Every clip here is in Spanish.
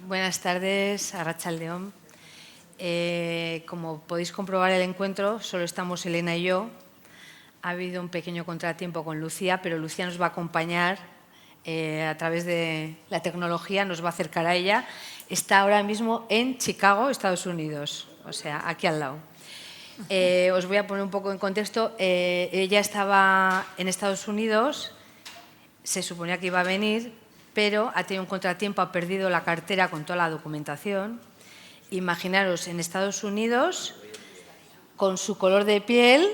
Buenas tardes, Arratsaldeon. Como podéis comprobar el encuentro, solo estamos Elena y yo. Ha habido un pequeño contratiempo con Lucía, pero Lucía nos va a acompañar a través de la tecnología, nos va a acercar a ella. Está ahora mismo en Chicago, Estados Unidos, o sea, aquí al lado. Os voy a poner un poco en contexto. Ella estaba en Estados Unidos, se suponía que iba a venir, pero ha tenido un contratiempo, ha perdido la cartera con toda la documentación. Imaginaros en Estados Unidos con su color de piel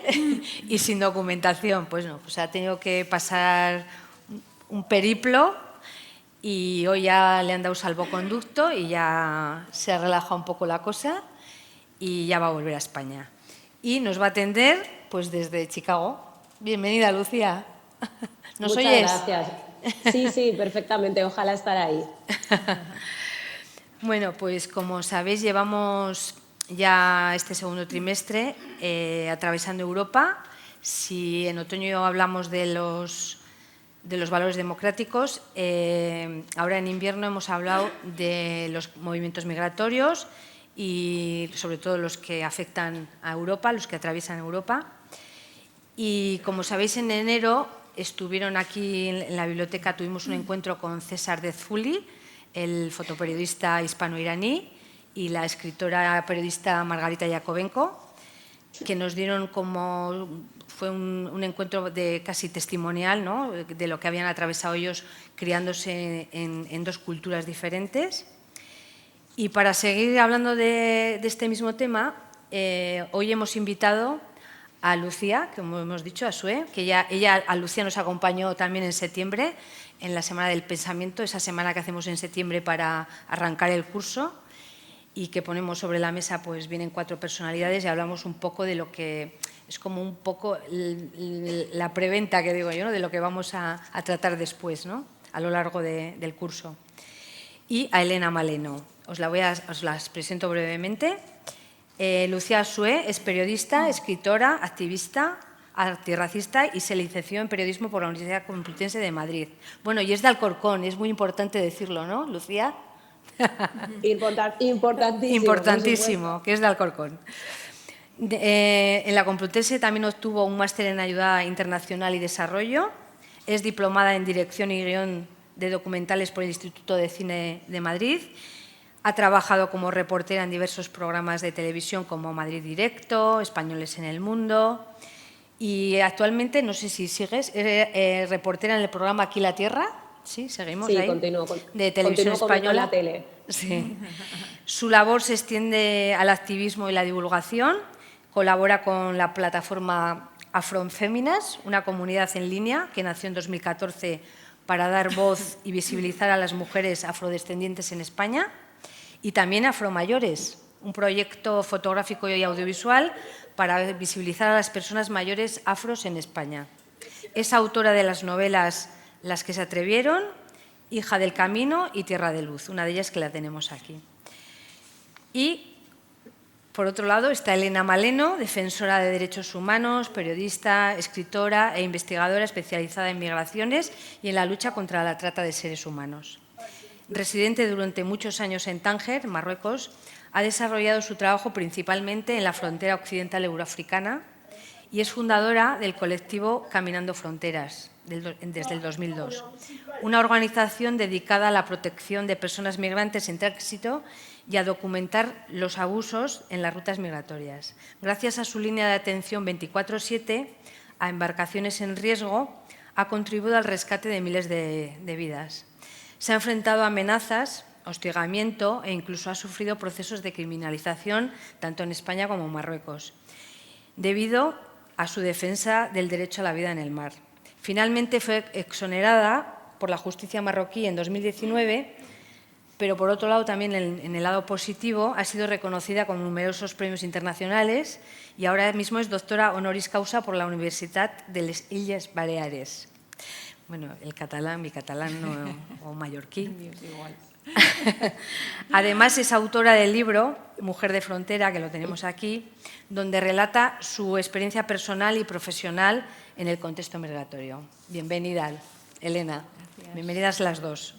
y sin documentación. Pues no, pues ha tenido que pasar un periplo y hoy ya le han dado salvoconducto y ya se ha relajado un poco la cosa y ya va a volver a España. Y nos va a atender pues desde Chicago. Bienvenida, Lucía. ¿Nos Muchas oyes? Gracias. Sí, perfectamente. Ojalá estar ahí. Bueno, pues como sabéis, llevamos ya este segundo trimestre atravesando Europa. Si en otoño hablamos de los valores democráticos, ahora en invierno hemos hablado de los movimientos migratorios y sobre todo los que afectan a Europa, los que atraviesan Europa. Y como sabéis, en enero estuvieron aquí en la biblioteca, tuvimos un encuentro con César Dezfuli, el fotoperiodista hispano-iraní, y la escritora periodista Margarita Yakovenko, que nos dieron fue un encuentro de casi testimonial, ¿no?, de lo que habían atravesado ellos criándose en dos culturas diferentes. Y para seguir hablando de este mismo tema, hoy hemos invitado a Lucía, como hemos dicho, a Sue, que a Lucía nos acompañó también en septiembre, en la Semana del Pensamiento, esa semana que hacemos en septiembre para arrancar el curso y que ponemos sobre la mesa, pues vienen 4 personalidades y hablamos un poco de lo que es como un poco la preventa, que digo yo, ¿no?, de lo que vamos a tratar después, ¿no?, a lo largo del curso. Y a Elena Maleno. Os las presento brevemente. Lucía Sue es periodista, escritora, activista, antirracista y se licenció en periodismo por la Universidad Complutense de Madrid. Bueno, y es de Alcorcón, es muy importante decirlo, ¿no, Lucía? Importantísimo. Importantísimo, que es de Alcorcón. En la Complutense también obtuvo un máster en ayuda internacional y desarrollo. Es diplomada en dirección y guión de documentales por el Instituto de Cine de Madrid. Ha trabajado como reportera en diversos programas de televisión como Madrid Directo, Españoles en el Mundo. Y actualmente, no sé si sigues, eres reportera en el programa Aquí la Tierra. Sí, seguimos ahí. Continúo de Televisión Española. La tele. Sí. Su labor se extiende al activismo y la divulgación. Colabora con la plataforma Afroféminas, una comunidad en línea que nació en 2014 para dar voz y visibilizar a las mujeres afrodescendientes en España. Y también Afromayores, un proyecto fotográfico y audiovisual para visibilizar a las personas mayores afros en España. Es autora de las novelas Las que se atrevieron, Hija del Camino y Tierra de Luz, una de ellas que la tenemos aquí. Y, por otro lado, está Elena Maleno, defensora de derechos humanos, periodista, escritora e investigadora especializada en migraciones y en la lucha contra la trata de seres humanos. Residente durante muchos años en Tánger, Marruecos, ha desarrollado su trabajo principalmente en la frontera occidental euroafricana y es fundadora del colectivo Caminando Fronteras desde el 2002, una organización dedicada a la protección de personas migrantes en tránsito y a documentar los abusos en las rutas migratorias. Gracias a su línea de atención 24/7 a embarcaciones en riesgo, ha contribuido al rescate de miles de vidas. Se ha enfrentado a amenazas, hostigamiento e incluso ha sufrido procesos de criminalización tanto en España como en Marruecos, debido a su defensa del derecho a la vida en el mar. Finalmente fue exonerada por la justicia marroquí en 2019, pero por otro lado también en el lado positivo ha sido reconocida con numerosos premios internacionales y ahora mismo es doctora honoris causa por la Universitat de les Illes Baleares. Bueno, mi catalán no, o mallorquí. Igual. Además, es autora del libro Mujer de Frontera, que lo tenemos aquí, donde relata su experiencia personal y profesional en el contexto migratorio. Bienvenida, Elena. Gracias. Bienvenidas las dos.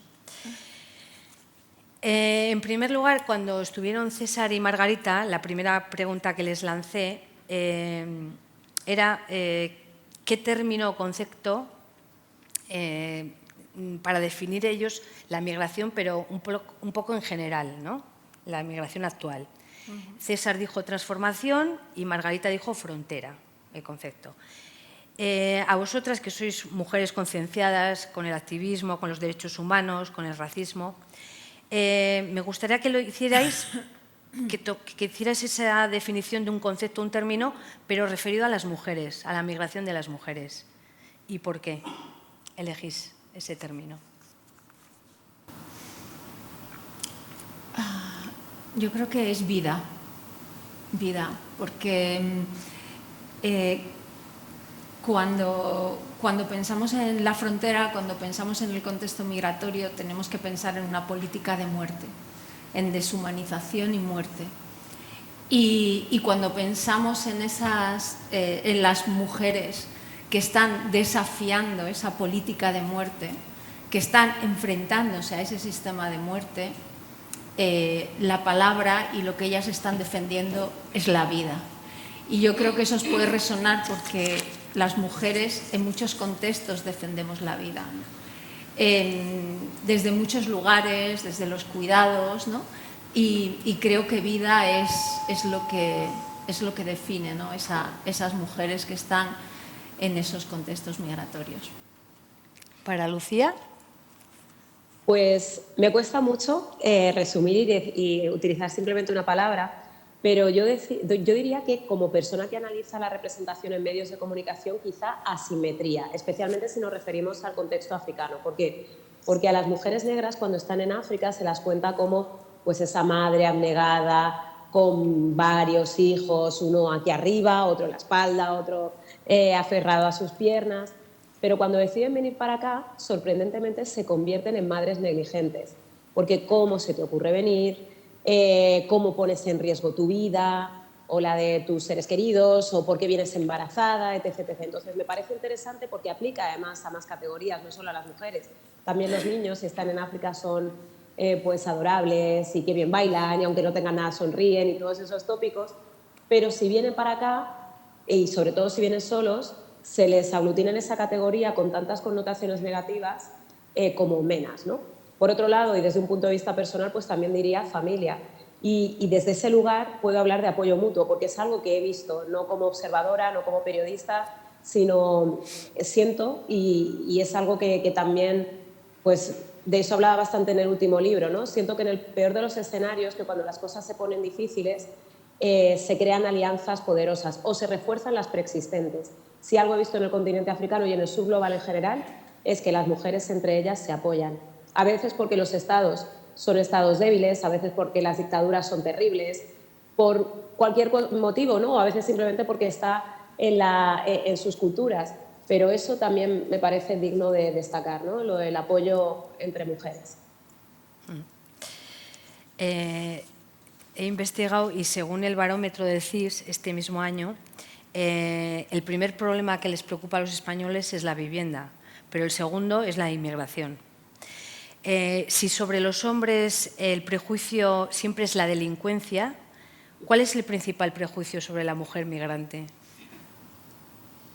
En primer lugar, cuando estuvieron César y Margarita, la primera pregunta que les lancé era qué término o concepto para definir ellos la migración, pero un poco en general, ¿no? La migración actual. César dijo transformación y Margarita dijo frontera, el concepto. A vosotras, que sois mujeres concienciadas con el activismo, con los derechos humanos, con el racismo, me gustaría que lo hicierais, que hicierais esa definición de un concepto, un término, pero referido a las mujeres, a la migración de las mujeres. ¿Y por qué elegís ese término? Yo creo que es vida, porque cuando pensamos en la frontera, cuando pensamos en el contexto migratorio, tenemos que pensar en una política de muerte, en deshumanización y muerte. Y cuando pensamos en las mujeres que están desafiando esa política de muerte, que están enfrentándose a ese sistema de muerte, la palabra y lo que ellas están defendiendo es la vida. Y yo creo que eso os puede resonar porque las mujeres en muchos contextos defendemos la vida, ¿no? Desde muchos lugares, desde los cuidados, ¿no? Y creo que vida es lo que define, ¿no? Esas mujeres que están en esos contextos migratorios. ¿Para Lucía? Pues me cuesta mucho resumir y utilizar simplemente una palabra, pero yo diría que como persona que analiza la representación en medios de comunicación, quizá asimetría, especialmente si nos referimos al contexto africano. ¿Por qué? Porque a las mujeres negras cuando están en África se las cuenta como pues, esa madre abnegada, con varios hijos, uno aquí arriba, otro en la espalda, otro aferrado a sus piernas. Pero cuando deciden venir para acá, sorprendentemente se convierten en madres negligentes. Porque ¿cómo se te ocurre venir? ¿Cómo pones en riesgo tu vida o la de tus seres queridos? ¿O por qué vienes embarazada? Etc, etc. Entonces me parece interesante porque aplica además a más categorías, no solo a las mujeres. También los niños, si están en África, son pues adorables y que bien bailan y aunque no tengan nada sonríen y todos esos tópicos. Pero si vienen para acá, y sobre todo si vienen solos, se les aglutina en esa categoría con tantas connotaciones negativas como menas, ¿no? Por otro lado, y desde un punto de vista personal, pues también diría familia. Y desde ese lugar puedo hablar de apoyo mutuo, porque es algo que he visto, no como observadora, no como periodista, sino siento y es algo que también, pues de eso hablaba bastante en el último libro, ¿no? Siento que en el peor de los escenarios, que cuando las cosas se ponen difíciles, se crean alianzas poderosas o se refuerzan las preexistentes. Si algo he visto en el continente africano y en el subglobal en general, es que las mujeres entre ellas se apoyan. A veces porque los estados son estados débiles, a veces porque las dictaduras son terribles, por cualquier motivo, ¿no? A veces simplemente porque está en sus culturas. Pero eso también me parece digno de destacar, ¿no? Lo del apoyo entre mujeres. He investigado y según el barómetro del CIS este mismo año, el primer problema que les preocupa a los españoles es la vivienda, pero el segundo es la inmigración. Si sobre los hombres el prejuicio siempre es la delincuencia, ¿cuál es el principal prejuicio sobre la mujer migrante?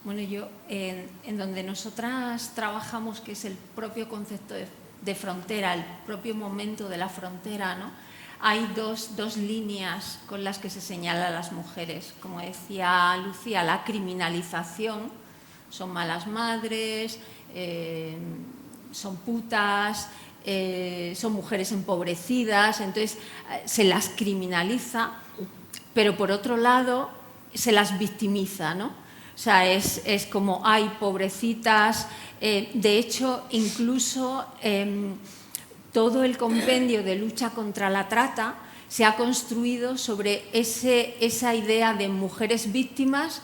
Bueno, yo en donde nosotras trabajamos, que es el propio concepto de frontera, el propio momento de la frontera, ¿no? Hay dos líneas con las que se señala a las mujeres. Como decía Lucía, la criminalización, son malas madres, son putas, son mujeres empobrecidas, entonces se las criminaliza, pero por otro lado se las victimiza, ¿no? O sea, es como, ay, pobrecitas. De hecho, incluso todo el compendio de lucha contra la trata se ha construido sobre esa idea de mujeres víctimas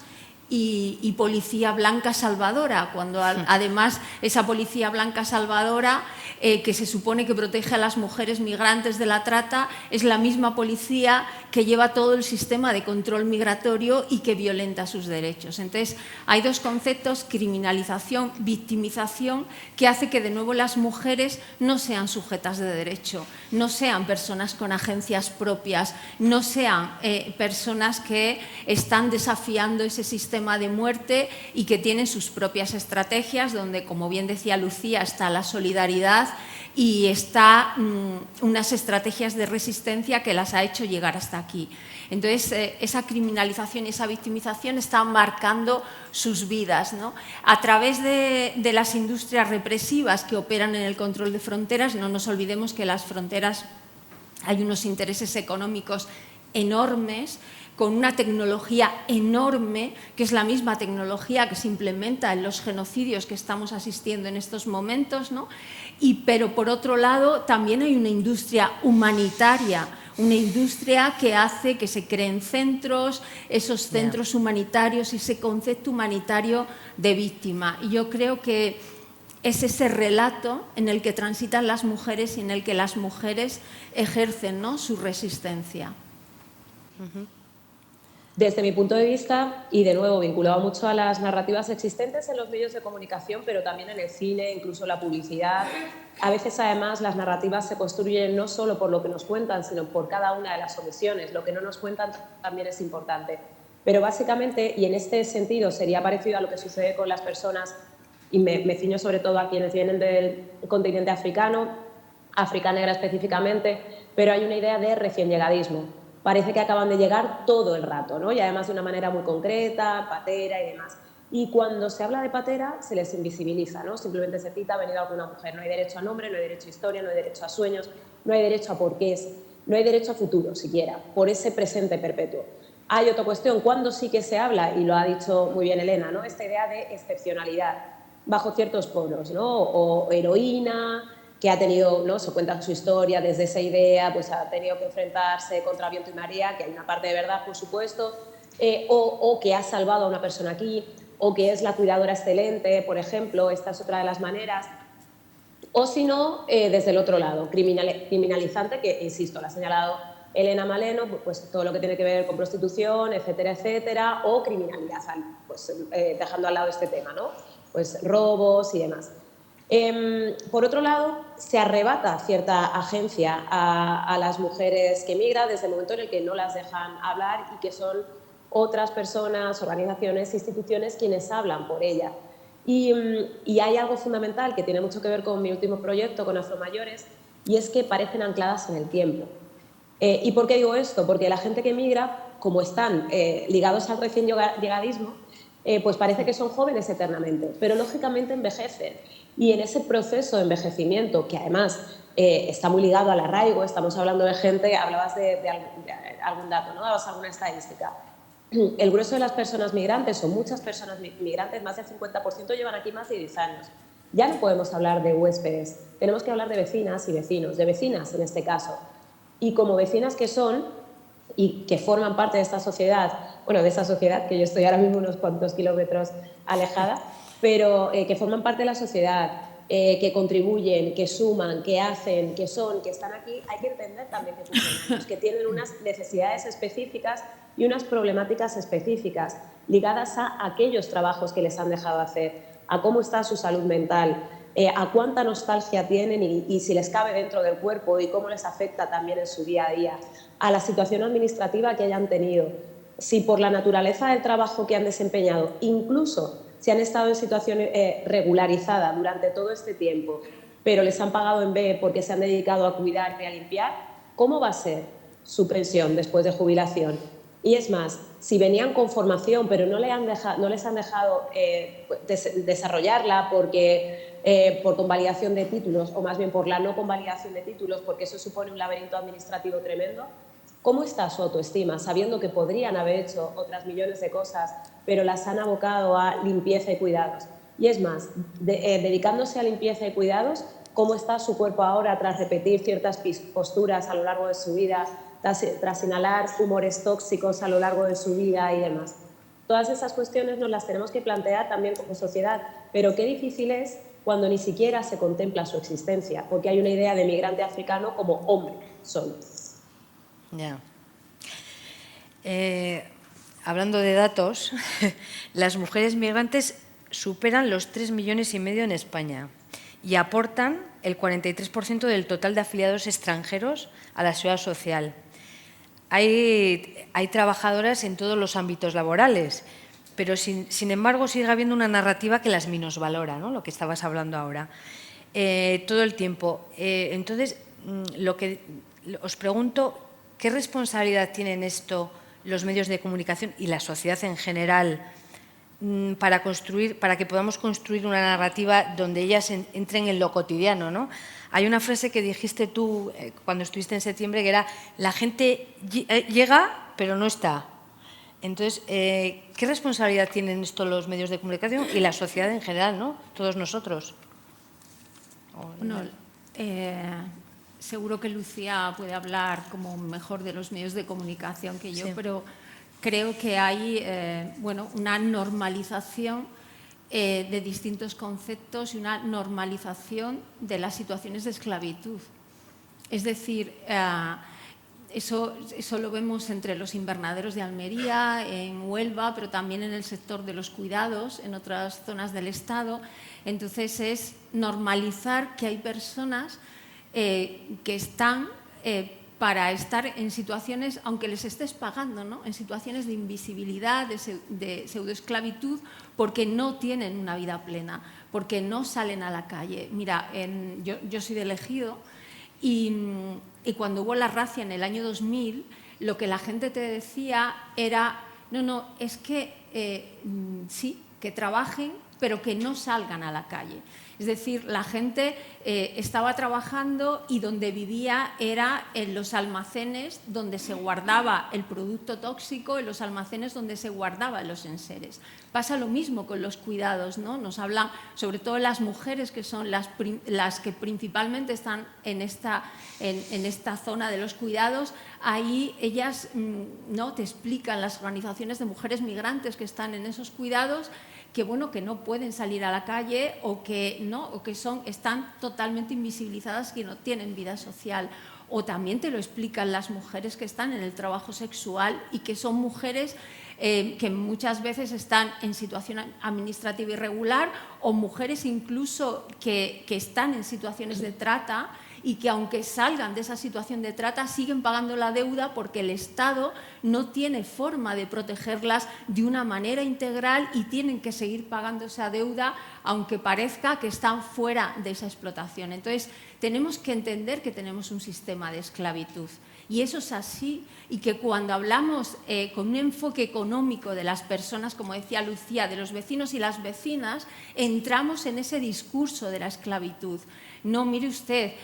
y policía blanca salvadora, cuando además esa policía blanca salvadora, que se supone que protege a las mujeres migrantes de la trata, es la misma policía que lleva todo el sistema de control migratorio y que violenta sus derechos. Entonces, hay dos conceptos, criminalización, victimización, que hace que de nuevo las mujeres no sean sujetas de derecho, no sean personas con agencias propias, no sean personas que están desafiando ese sistema de muerte y que tienen sus propias estrategias, donde, como bien decía Lucía, está la solidaridad y está unas estrategias de resistencia que las ha hecho llegar hasta aquí. Entonces, esa criminalización y esa victimización están marcando sus vidas, ¿no? A través de las industrias represivas que operan en el control de fronteras, no nos olvidemos que las fronteras hay unos intereses económicos enormes, con una tecnología enorme, que es la misma tecnología que se implementa en los genocidios que estamos asistiendo en estos momentos, ¿no? Pero por otro lado también hay una industria humanitaria, una industria que hace que se creen centros, esos centros humanitarios y ese concepto humanitario de víctima. Y yo creo que es ese relato en el que transitan las mujeres y en el que las mujeres ejercen, ¿no?, su resistencia. Desde mi punto de vista, y de nuevo vinculado mucho a las narrativas existentes en los medios de comunicación, pero también en el cine, incluso la publicidad, a veces además las narrativas se construyen no solo por lo que nos cuentan, sino por cada una de las omisiones. Lo que no nos cuentan también es importante. Pero básicamente, y en este sentido sería parecido a lo que sucede con las personas, y me ciño sobre todo a quienes vienen del continente africano, África negra específicamente, pero hay una idea de recién llegadismo. Parece que acaban de llegar todo el rato, ¿no? Y además de una manera muy concreta, patera y demás. Y cuando se habla de patera, se les invisibiliza, ¿no? Simplemente se cita, ha venido alguna mujer. No hay derecho a nombre, no hay derecho a historia, no hay derecho a sueños, no hay derecho a porqués, no hay derecho a futuro siquiera, por ese presente perpetuo. Hay otra cuestión, cuando sí que se habla, y lo ha dicho muy bien Elena, ¿no?, esta idea de excepcionalidad bajo ciertos polos, ¿no? O heroína, que ha tenido, ¿no?, se cuenta su historia desde esa idea, pues ha tenido que enfrentarse contra viento y marea, que hay una parte de verdad, por supuesto, o que ha salvado a una persona aquí, o que es la cuidadora excelente, por ejemplo, esta es otra de las maneras. O si no, desde el otro lado, criminalizante, que, insisto, lo ha señalado Elena Maleno, pues todo lo que tiene que ver con prostitución, etcétera, etcétera, o criminalidad, pues dejando al lado este tema, ¿no? Pues robos y demás. Por otro lado, se arrebata cierta agencia a las mujeres que migran desde el momento en el que no las dejan hablar y que son otras personas, organizaciones, instituciones quienes hablan por ellas. Y hay algo fundamental que tiene mucho que ver con mi último proyecto, con Afromayores, y es que parecen ancladas en el tiempo. ¿Y por qué digo esto? Porque la gente que migra, como están ligados al recién llegadismo, pues parece que son jóvenes eternamente, pero lógicamente envejecen. Y en ese proceso de envejecimiento, que además está muy ligado al arraigo, estamos hablando de gente, hablabas de algún dato, ¿no?, dabas alguna estadística. El grueso de las personas migrantes, o muchas personas migrantes, más del 50%, llevan aquí más de 10 años. Ya no podemos hablar de huéspedes, tenemos que hablar de vecinas y vecinos, de vecinas en este caso. Y como vecinas que son, y que forman parte de esta sociedad, bueno, de esa sociedad, que yo estoy ahora mismo unos cuantos kilómetros alejada, pero que forman parte de la sociedad, que contribuyen, que suman, que hacen, que son, que están aquí, hay que entender también que funcionan, que tienen unas necesidades específicas y unas problemáticas específicas ligadas a aquellos trabajos que les han dejado hacer, a cómo está su salud mental, a cuánta nostalgia tienen y si les cabe dentro del cuerpo y cómo les afecta también en su día a día, a la situación administrativa que hayan tenido, si por la naturaleza del trabajo que han desempeñado, incluso si han estado en situación regularizada durante todo este tiempo, pero les han pagado en B porque se han dedicado a cuidar y a limpiar, ¿cómo va a ser su pensión después de jubilación? Y es más, si venían con formación pero no les han dejado desarrollarla por convalidación de títulos, o más bien por la no convalidación de títulos, porque eso supone un laberinto administrativo tremendo, ¿cómo está su autoestima, sabiendo que podrían haber hecho otras millones de cosas, pero las han abocado a limpieza y cuidados? Y es más, dedicándose a limpieza y cuidados, ¿cómo está su cuerpo ahora tras repetir ciertas posturas a lo largo de su vida, tras inhalar humores tóxicos a lo largo de su vida y demás? Todas esas cuestiones nos las tenemos que plantear también como sociedad, pero qué difícil es cuando ni siquiera se contempla su existencia, porque hay una idea de migrante africano como hombre solo. Ya. Hablando de datos, las mujeres migrantes superan los 3,5 millones en España y aportan el 43% del total de afiliados extranjeros a la seguridad social. Hay trabajadoras en todos los ámbitos laborales, pero sin embargo sigue habiendo una narrativa que las minusvalora, ¿no? Lo que estabas hablando ahora, todo el tiempo. Entonces, os pregunto, ¿qué responsabilidad tienen esto los medios de comunicación y la sociedad en general para que podamos construir una narrativa donde ellas entren en lo cotidiano, ¿no? Hay una frase que dijiste tú cuando estuviste en septiembre que era: la gente llega pero no está. Entonces, ¿qué responsabilidad tienen esto los medios de comunicación y la sociedad en general, ¿no? Todos nosotros. Bueno, seguro que Lucía puede hablar como mejor de los medios de comunicación que yo, sí, pero creo que hay una normalización de distintos conceptos y una normalización de las situaciones de esclavitud. Es decir, eso lo vemos entre los invernaderos de Almería, en Huelva, pero también en el sector de los cuidados, en otras zonas del Estado. Entonces, es normalizar que hay personas que están para estar en situaciones, aunque les estés pagando, ¿no? En situaciones de invisibilidad, de pseudoesclavitud, porque no tienen una vida plena, porque no salen a la calle. Mira, yo soy del Ejido y cuando hubo la razzia en el año 2000, lo que la gente te decía era: no, es que sí, que trabajen, pero que no salgan a la calle. Es decir, la gente estaba trabajando y donde vivía era en los almacenes donde se guardaba el producto tóxico, en los almacenes donde se guardaban los enseres. Pasa lo mismo con los cuidados, ¿no? Nos hablan, sobre todo las mujeres, que son las que principalmente están en esta zona de los cuidados. Ahí ellas ¿no? te explican, las organizaciones de mujeres migrantes que están en esos cuidados, que no pueden salir a la calle o que están totalmente invisibilizadas, que no tienen vida social. O también te lo explican las mujeres que están en el trabajo sexual y que son mujeres que muchas veces están en situación administrativa irregular, o mujeres incluso que están en situaciones de trata y que, aunque salgan de esa situación de trata, siguen pagando la deuda porque el Estado no tiene forma de protegerlas de una manera integral y tienen que seguir pagando esa deuda aunque parezca que están fuera de esa explotación. Entonces, tenemos que entender que tenemos un sistema de esclavitud. Y eso es así, y que cuando hablamos con un enfoque económico de las personas, como decía Lucía, de los vecinos y las vecinas, entramos en ese discurso de la esclavitud. No, mire usted,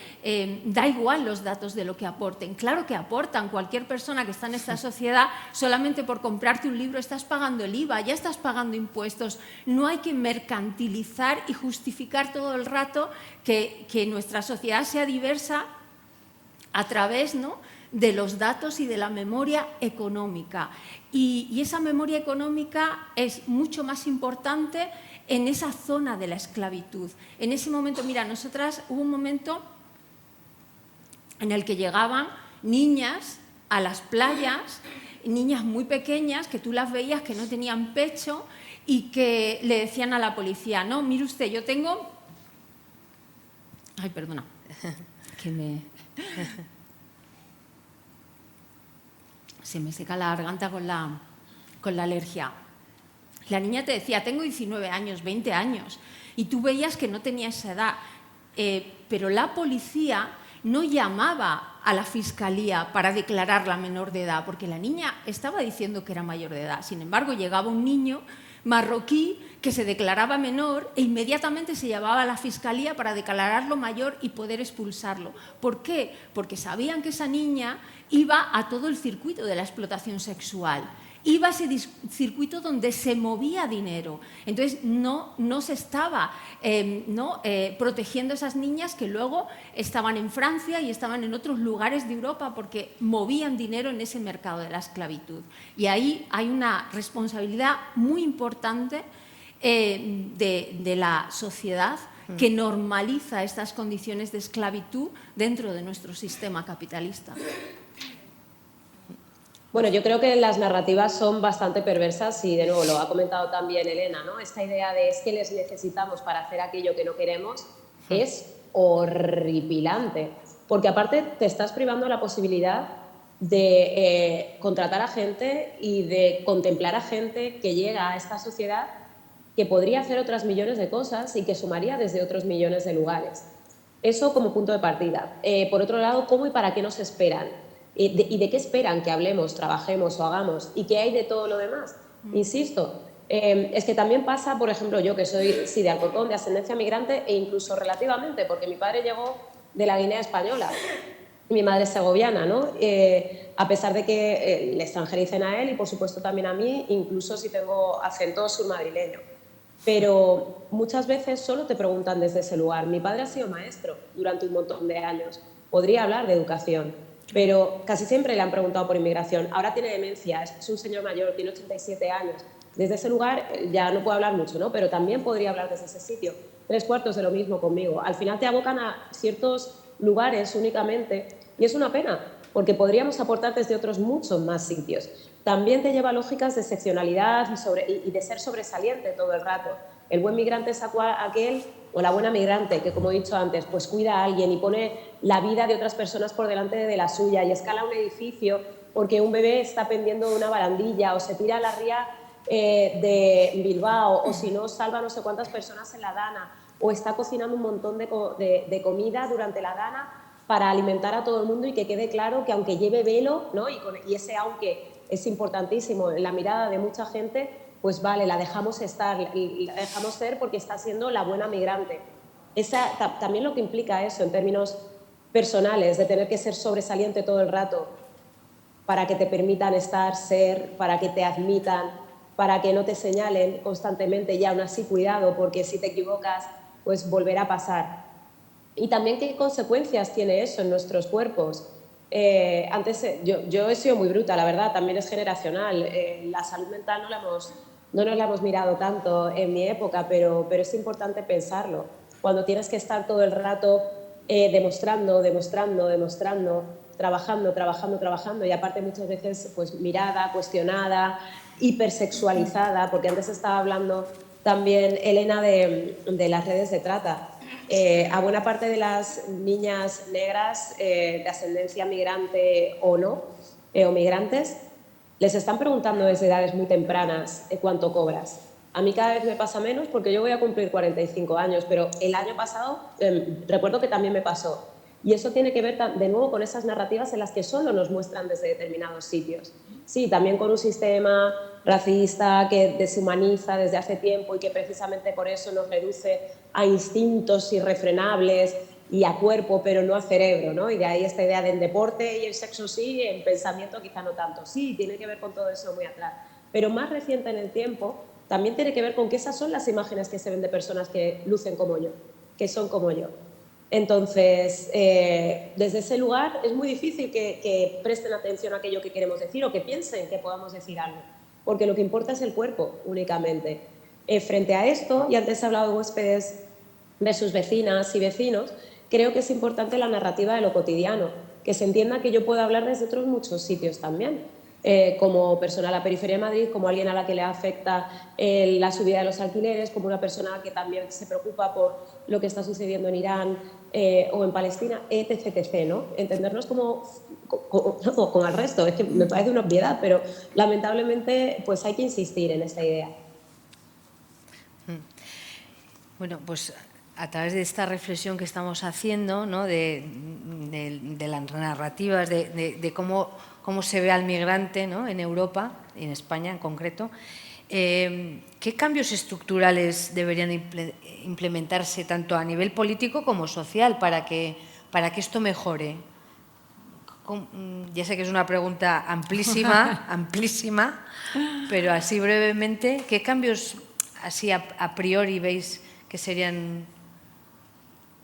da igual los datos de lo que aporten. Claro que aportan. Cualquier persona que está en esta sociedad, solamente por comprarte un libro estás pagando el IVA, ya estás pagando impuestos. No hay que mercantilizar y justificar todo el rato que nuestra sociedad sea diversa a través, ¿no?, de los datos y de la memoria económica. Y esa memoria económica es mucho más importante en esa zona de la esclavitud. En ese momento, mira, nosotras hubo un momento en el que llegaban niñas a las playas, niñas muy pequeñas, que tú las veías que no tenían pecho y que le decían a la policía: no, mire usted, yo tengo... Ay, perdona, se me seca la garganta con la alergia. La niña te decía: tengo 19 años, 20 años, y tú veías que no tenía esa edad, pero la policía no llamaba a la fiscalía para declararla menor de edad, porque la niña estaba diciendo que era mayor de edad. Sin embargo, llegaba un niño marroquí que se declaraba menor e inmediatamente se llevaba a la fiscalía para declararlo mayor y poder expulsarlo. ¿Por qué? Porque sabían que esa niña iba a todo el circuito de la explotación sexual. iba a ese circuito donde se movía dinero. Entonces, no se estaba protegiendo a esas niñas que luego estaban en Francia y estaban en otros lugares de Europa porque movían dinero en ese mercado de la esclavitud. Y ahí hay una responsabilidad muy importante de la sociedad que normaliza estas condiciones de esclavitud dentro de nuestro sistema capitalista. Bueno, yo creo que las narrativas son bastante perversas y, de nuevo, lo ha comentado también Elena, ¿no? Esta idea de es que les necesitamos para hacer aquello que no queremos es horripilante, porque aparte te estás privando la posibilidad de contratar a gente y de contemplar a gente que llega a esta sociedad que podría hacer otras millones de cosas y que sumaría desde otros millones de lugares. Eso como punto de partida. Por otro lado, ¿cómo y para qué nos esperan? ¿Y de qué esperan que hablemos, trabajemos o hagamos? ¿Y qué hay de todo lo demás? Insisto, es que también pasa, por ejemplo, yo que soy de Alcorcón, de ascendencia migrante e incluso relativamente, porque mi padre llegó de la Guinea Española y mi madre es segoviana, ¿no? A pesar de que le extranjericen a él y por supuesto también a mí, incluso si tengo acento surmadrileño. Pero muchas veces solo te preguntan desde ese lugar. Mi padre ha sido maestro durante un montón de años, podría hablar de educación, pero casi siempre le han preguntado por inmigración. Ahora tiene demencia, es un señor mayor, tiene 87 años. Desde ese lugar ya no puedo hablar mucho, ¿no? Pero también podría hablar desde ese sitio. 3/4 de lo mismo conmigo. Al final te abocan a ciertos lugares únicamente y es una pena, porque podríamos aportar desde otros muchos más sitios. También te lleva a lógicas de excepcionalidad y de ser sobresaliente todo el rato. El buen migrante es aquel, o la buena migrante, que como he dicho antes, pues cuida a alguien y pone la vida de otras personas por delante de la suya y escala un edificio porque un bebé está pendiendo de una barandilla o se tira a la ría de Bilbao o si no salva no sé cuántas personas en la Dana o está cocinando un montón de comida durante la Dana para alimentar a todo el mundo y que quede claro que aunque lleve velo, ¿no? y ese aunque es importantísimo en la mirada de mucha gente, pues vale, la dejamos estar, la dejamos ser porque está siendo la buena migrante. También lo que implica eso en términos personales, de tener que ser sobresaliente todo el rato para que te permitan estar, ser, para que te admitan, para que no te señalen constantemente y aún así cuidado, porque si te equivocas, pues volverá a pasar. Y también qué consecuencias tiene eso en nuestros cuerpos. Antes yo he sido muy bruta, la verdad, también es generacional. La salud mental no nos la hemos mirado tanto en mi época, pero es importante pensarlo. Cuando tienes que estar todo el rato demostrando, trabajando y aparte muchas veces pues mirada, cuestionada, hipersexualizada, porque antes estaba hablando también Elena de las redes de trata. A buena parte de las niñas negras de ascendencia migrante o no, o migrantes, les están preguntando desde edades muy tempranas cuánto cobras. A mí cada vez me pasa menos porque yo voy a cumplir 45 años, pero el año pasado recuerdo que también me pasó. Y eso tiene que ver de nuevo con esas narrativas en las que solo nos muestran desde determinados sitios. Sí, también con un sistema racista que deshumaniza desde hace tiempo y que precisamente por eso nos reduce a instintos irrefrenables y a cuerpo, pero no a cerebro, ¿no? Y de ahí esta idea del deporte y el sexo sí, en pensamiento quizá no tanto. Sí, tiene que ver con todo eso muy atrás. Pero más reciente en el tiempo también tiene que ver con que esas son las imágenes que se ven de personas que lucen como yo, que son como yo. Entonces, desde ese lugar es muy difícil que presten atención a aquello que queremos decir o que piensen que podamos decir algo, porque lo que importa es el cuerpo únicamente. Frente a esto, y antes he hablado de huéspedes versus vecinas y vecinos, creo que es importante la narrativa de lo cotidiano, que se entienda que yo puedo hablar desde otros muchos sitios también. Como persona a la periferia de Madrid, como alguien a la que le afecta la subida de los alquileres, como una persona que también se preocupa por lo que está sucediendo en Irán o en Palestina, etc., ¿no? Entendernos como con el resto, es que me parece una obviedad, pero lamentablemente pues hay que insistir en esta idea. Bueno, pues a través de esta reflexión que estamos haciendo, ¿no? de las narrativas, de cómo se ve al migrante, ¿no? En Europa, y en España en concreto, ¿qué cambios estructurales deberían implementarse tanto a nivel político como social para que esto mejore? ya sé que es una pregunta amplísima, amplísima, pero así brevemente, ¿qué cambios así a priori veis que serían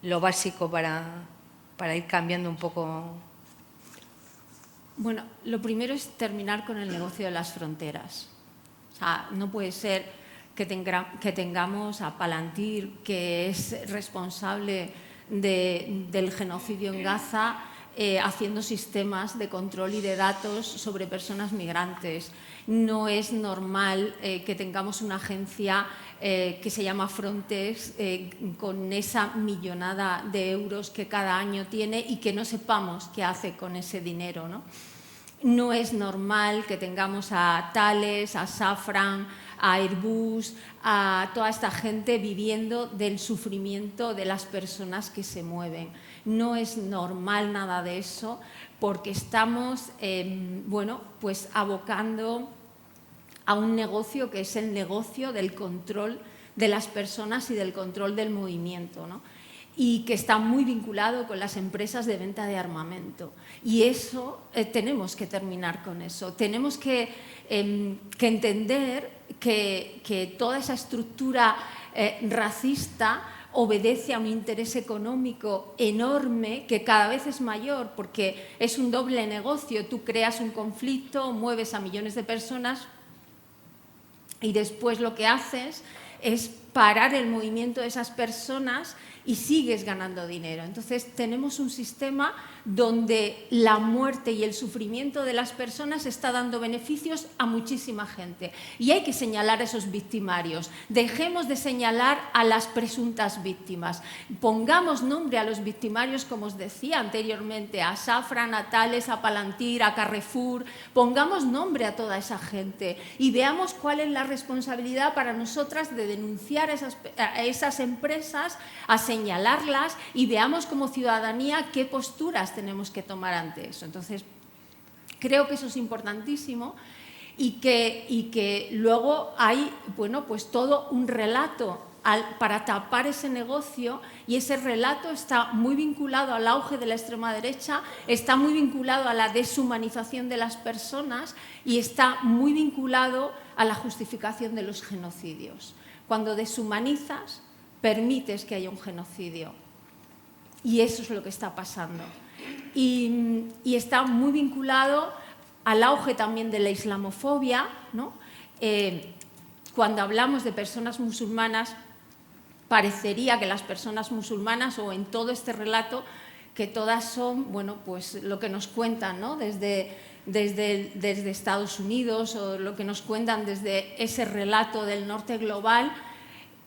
lo básico para ir cambiando un poco? Bueno, lo primero es terminar con el negocio de las fronteras. O sea, no puede ser que tengamos a Palantir, que es responsable del genocidio en Gaza, haciendo sistemas de control y de datos sobre personas migrantes. No es normal que tengamos una agencia que se llama Frontex con esa millonada de euros que cada año tiene y que no sepamos qué hace con ese dinero, ¿no? No es normal que tengamos a Thales, a Safran, a Airbus, a toda esta gente viviendo del sufrimiento de las personas que se mueven. No es normal nada de eso porque estamos bueno, pues abocando a un negocio que es el negocio del control de las personas y del control del movimiento, ¿no? Y que está muy vinculado con las empresas de venta de armamento. Y eso, tenemos que terminar con eso. Tenemos que entender que toda esa estructura racista obedece a un interés económico enorme que cada vez es mayor porque es un doble negocio. Tú creas un conflicto, mueves a millones de personas y después lo que haces es parar el movimiento de esas personas y sigues ganando dinero. Entonces tenemos un sistema donde la muerte y el sufrimiento de las personas está dando beneficios a muchísima gente. Y hay que señalar a esos victimarios. Dejemos de señalar a las presuntas víctimas. Pongamos nombre a los victimarios, como os decía anteriormente, a Safran, a Thales, a Palantir, a Carrefour. Pongamos nombre a toda esa gente y veamos cuál es la responsabilidad para nosotras de denunciar a esas empresas, a señalarlas y veamos como ciudadanía qué posturas tenemos que tomar ante eso. Entonces, creo que eso es importantísimo y que luego hay, bueno, pues todo un relato para tapar ese negocio y ese relato está muy vinculado al auge de la extrema derecha, está muy vinculado a la deshumanización de las personas y está muy vinculado a la justificación de los genocidios. Cuando deshumanizas, permites que haya un genocidio. Y eso es lo que está pasando. Y está muy vinculado al auge también de la islamofobia, ¿no? Cuando hablamos de personas musulmanas, parecería que las personas musulmanas, o en todo este relato, que todas son, bueno, pues lo que nos cuentan, ¿no? Desde Estados Unidos, o lo que nos cuentan desde ese relato del norte global.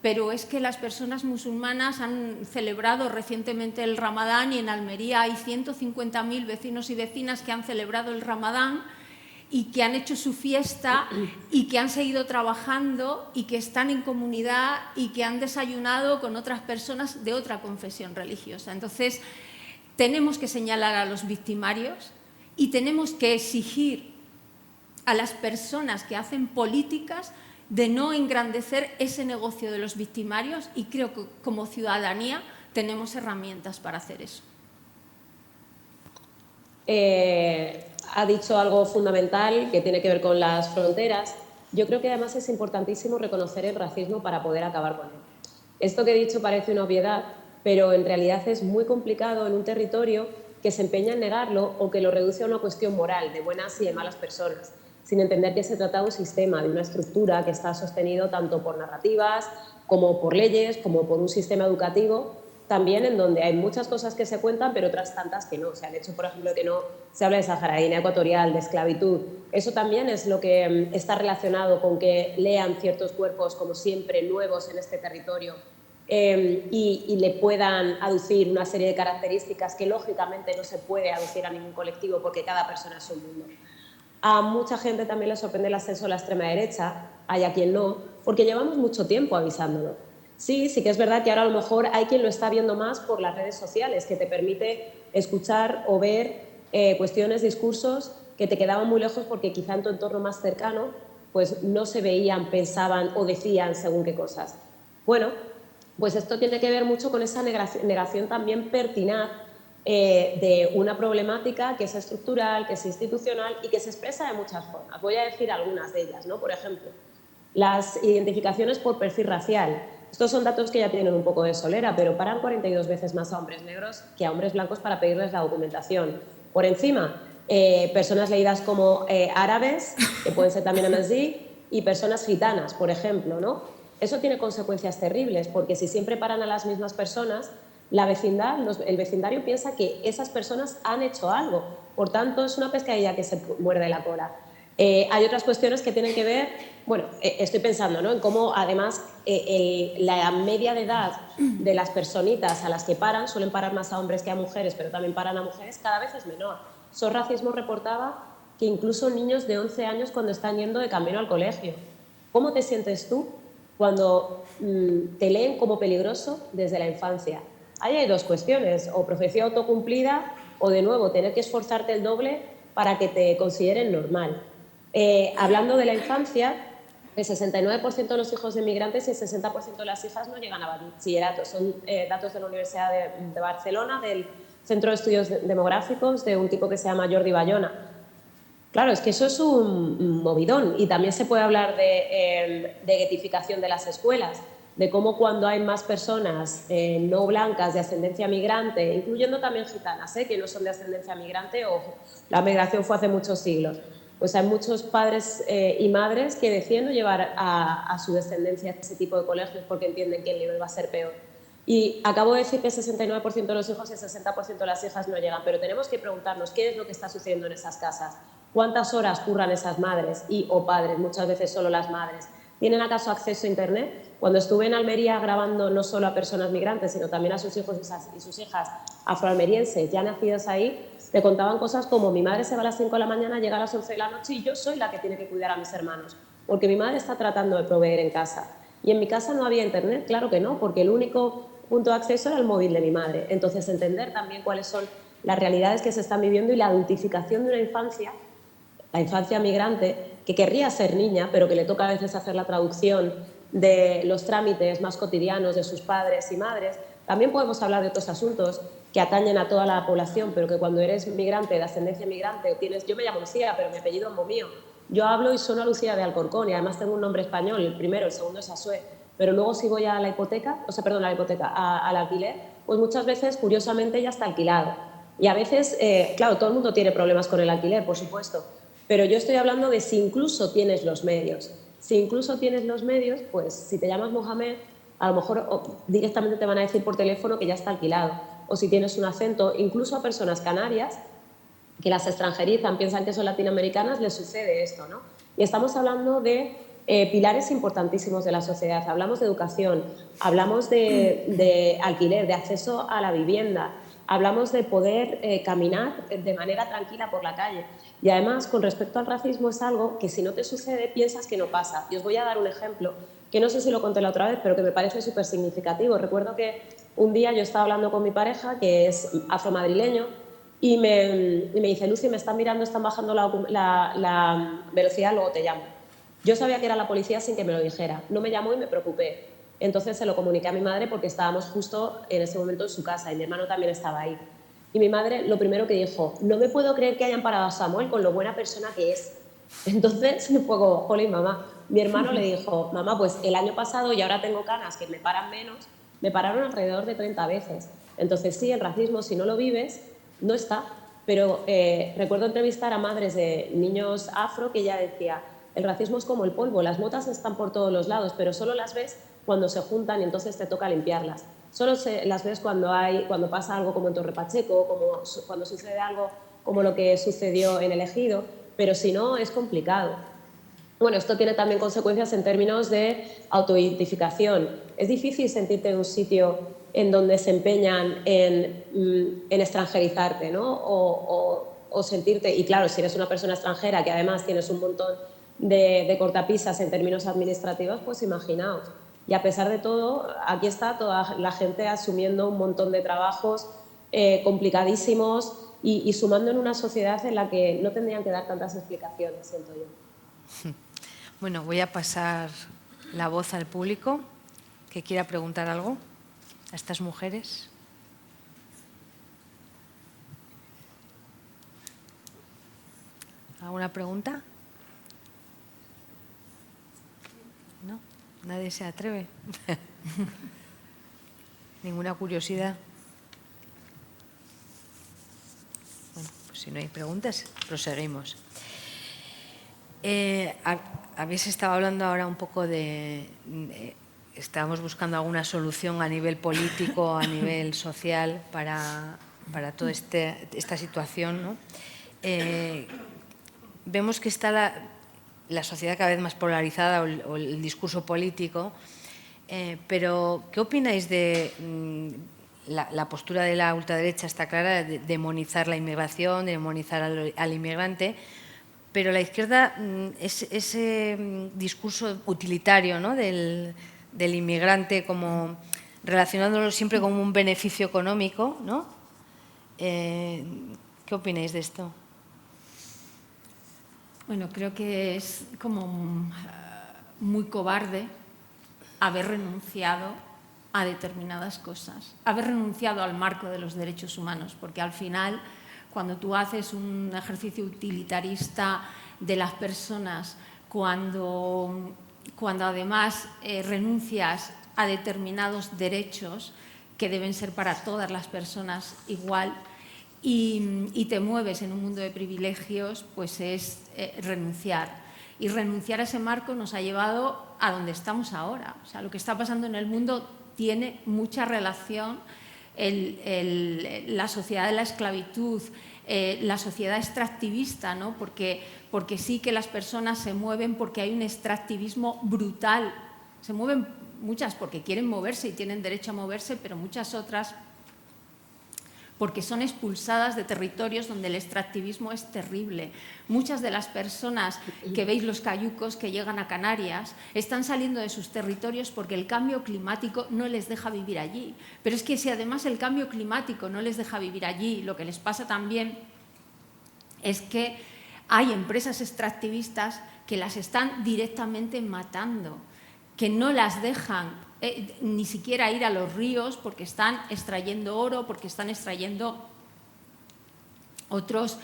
Pero es que las personas musulmanas han celebrado recientemente el Ramadán y en Almería hay 150.000 vecinos y vecinas que han celebrado el Ramadán y que han hecho su fiesta y que han seguido trabajando y que están en comunidad y que han desayunado con otras personas de otra confesión religiosa. Entonces, tenemos que señalar a los victimarios y tenemos que exigir a las personas que hacen políticas de no engrandecer ese negocio de los victimarios y creo que como ciudadanía tenemos herramientas para hacer eso. Ha dicho algo fundamental que tiene que ver con las fronteras. Yo creo que además es importantísimo reconocer el racismo para poder acabar con él. Esto que he dicho parece una obviedad, pero en realidad es muy complicado en un territorio que se empeña en negarlo o que lo reduce a una cuestión moral de buenas y de malas personas, sin entender que se trata de un sistema, de una estructura que está sostenido tanto por narrativas como por leyes, como por un sistema educativo, también en donde hay muchas cosas que se cuentan, pero otras tantas que no. O sea, el hecho, por ejemplo, de que no se habla de Sahara, Guinea Ecuatorial, de esclavitud, eso también es lo que está relacionado con que lean ciertos cuerpos, como siempre, nuevos en este territorio y le puedan aducir una serie de características que, lógicamente, no se puede aducir a ningún colectivo porque cada persona es un mundo. A mucha gente también le sorprende el ascenso de la extrema derecha, hay a quien no, porque llevamos mucho tiempo avisándolo. Sí que es verdad que ahora a lo mejor hay quien lo está viendo más por las redes sociales, que te permite escuchar o ver cuestiones, discursos que te quedaban muy lejos porque quizá en tu entorno más cercano pues no se veían, pensaban o decían según qué cosas. Bueno, pues esto tiene que ver mucho con esa negación también pertinaz de una problemática que es estructural, que es institucional y que se expresa de muchas formas. Voy a decir algunas de ellas, ¿no? Por ejemplo, las identificaciones por perfil racial. Estos son datos que ya tienen un poco de solera, pero paran 42 veces más a hombres negros que a hombres blancos para pedirles la documentación. Por encima, personas leídas como árabes, que pueden ser también MSD, y personas gitanas, por ejemplo, ¿no? Eso tiene consecuencias terribles, porque si siempre paran a las mismas personas, la vecindad, el vecindario piensa que esas personas han hecho algo. Por tanto, es una pescadilla que se muerde la cola. Hay otras cuestiones que tienen que ver, bueno, estoy pensando, ¿no?, en cómo además la media de edad de las personitas a las que paran, suelen parar más a hombres que a mujeres, pero también paran a mujeres, cada vez es menor. SOS Racismo reportaba que incluso niños de 11 años cuando están yendo de camino al colegio. ¿Cómo te sientes tú cuando te leen como peligroso desde la infancia? Ahí hay dos cuestiones, o profecía autocumplida o, de nuevo, tener que esforzarte el doble para que te consideren normal. Hablando de la infancia, el 69% de los hijos de inmigrantes y el 60% de las hijas no llegan a bachillerato. Son datos de la Universidad de Barcelona, del Centro de Estudios Demográficos, de un tipo que se llama Jordi Bayona. Claro, es que eso es un movidón. Y también se puede hablar de guetificación de las escuelas, de cómo cuando hay más personas no blancas de ascendencia migrante, incluyendo también gitanas, que no son de ascendencia migrante, ojo, la migración fue hace muchos siglos, pues hay muchos padres y madres que deciden no llevar a su descendencia a ese tipo de colegios porque entienden que el nivel va a ser peor. Y acabo de decir que el 69% de los hijos y el 60% de las hijas no llegan, pero tenemos que preguntarnos qué es lo que está sucediendo en esas casas. ¿Cuántas horas curran esas madres o padres? Muchas veces solo las madres. ¿Tienen acaso acceso a Internet? Cuando estuve en Almería grabando no solo a personas migrantes, sino también a sus hijos y sus hijas afroalmerienses ya nacidos ahí, te contaban cosas como: mi madre se va a las 5 de la mañana, llega a las 11 de la noche y yo soy la que tiene que cuidar a mis hermanos, porque mi madre está tratando de proveer en casa. Y en mi casa no había Internet, claro que no, porque el único punto de acceso era el móvil de mi madre. Entonces, entender también cuáles son las realidades que se están viviendo y la adultificación de una infancia, la infancia migrante, que querría ser niña, pero que le toca a veces hacer la traducción de los trámites más cotidianos de sus padres y madres. También podemos hablar de otros asuntos que atañen a toda la población, pero que cuando eres migrante, de ascendencia migrante, yo me llamo Lucía, pero mi apellido es Momío. Yo hablo y sono a Lucía de Alcorcón y además tengo un nombre español, el primero, el segundo es Asue. Pero luego si voy a la hipoteca, al alquiler, pues muchas veces, curiosamente, ya está alquilado. Y a veces, claro, todo el mundo tiene problemas con el alquiler, por supuesto, pero yo estoy hablando de si incluso tienes los medios. Si incluso tienes los medios, pues si te llamas Mohamed, a lo mejor directamente te van a decir por teléfono que ya está alquilado. O si tienes un acento, incluso a personas canarias, que las extranjerizan, piensan que son latinoamericanas, les sucede esto, ¿no? Y estamos hablando de pilares importantísimos de la sociedad. Hablamos de educación, hablamos de alquiler, de acceso a la vivienda, hablamos de poder caminar de manera tranquila por la calle. Y además, con respecto al racismo, es algo que si no te sucede, piensas que no pasa. Y os voy a dar un ejemplo, que no sé si lo conté la otra vez, pero que me parece súper significativo. Recuerdo que un día yo estaba hablando con mi pareja, que es afromadrileño, y me dice: Lucy, me están mirando, están bajando la velocidad, luego te llamo. Yo sabía que era la policía sin que me lo dijera. No me llamó y me preocupé. Entonces se lo comuniqué a mi madre porque estábamos justo en ese momento en su casa y mi hermano también estaba ahí. Y mi madre lo primero que dijo: no me puedo creer que hayan parado a Samuel con lo buena persona que es. Entonces fue como: jolín, mamá. Mi hermano le dijo: mamá, pues el año pasado, y ahora tengo canas que me paran menos, me pararon alrededor de 30 veces. Entonces sí, el racismo, si no lo vives, no está. Pero recuerdo entrevistar a madres de niños afro que ella decía: el racismo es como el polvo, las motas están por todos los lados, pero solo las ves cuando se juntan y entonces te toca limpiarlas. Solo las ves cuando pasa algo como en Torre Pacheco, cuando sucede algo como lo que sucedió en El Ejido, pero si no, es complicado. Bueno, esto tiene también consecuencias en términos de autoidentificación. Es difícil sentirte en un sitio en donde se empeñan en extranjerizarte, ¿no? O sentirte, y claro, si eres una persona extranjera que además tienes un montón de cortapisas en términos administrativos, pues imaginaos. Y a pesar de todo, aquí está toda la gente asumiendo un montón de trabajos complicadísimos y sumando en una sociedad en la que no tendrían que dar tantas explicaciones, siento yo. Bueno, voy a pasar la voz al público que quiera preguntar algo a estas mujeres. ¿Alguna pregunta? ¿No? ¿Nadie se atreve? ¿Ninguna curiosidad? Bueno, pues si no hay preguntas, proseguimos. Habéis estado hablando ahora un poco estábamos buscando alguna solución a nivel político, a nivel social para toda esta situación, ¿no? Vemos que está la sociedad cada vez más polarizada o el discurso político, pero ¿qué opináis de la postura de la ultraderecha? Está clara, de demonizar la inmigración, de demonizar al inmigrante, pero la izquierda, ese discurso utilitario, ¿no?, del inmigrante, como relacionándolo siempre con un beneficio económico, ¿no? ¿Qué opináis de esto? Bueno, creo que es como muy cobarde haber renunciado a determinadas cosas, haber renunciado al marco de los derechos humanos, porque al final, cuando tú haces un ejercicio utilitarista de las personas, cuando además renuncias a determinados derechos que deben ser para todas las personas igual, y te mueves en un mundo de privilegios, pues es renunciar. Y renunciar a ese marco nos ha llevado a donde estamos ahora. O sea, lo que está pasando en el mundo tiene mucha relación. La sociedad de la esclavitud, la sociedad extractivista, ¿no? Porque sí que las personas se mueven porque hay un extractivismo brutal. Se mueven muchas porque quieren moverse y tienen derecho a moverse, pero muchas otras porque son expulsadas de territorios donde el extractivismo es terrible. Muchas de las personas que veis, los cayucos que llegan a Canarias, están saliendo de sus territorios porque el cambio climático no les deja vivir allí. Pero es que si además el cambio climático no les deja vivir allí, lo que les pasa también es que hay empresas extractivistas que las están directamente matando, que no las dejan ni siquiera ir a los ríos porque están extrayendo oro, porque están extrayendo otros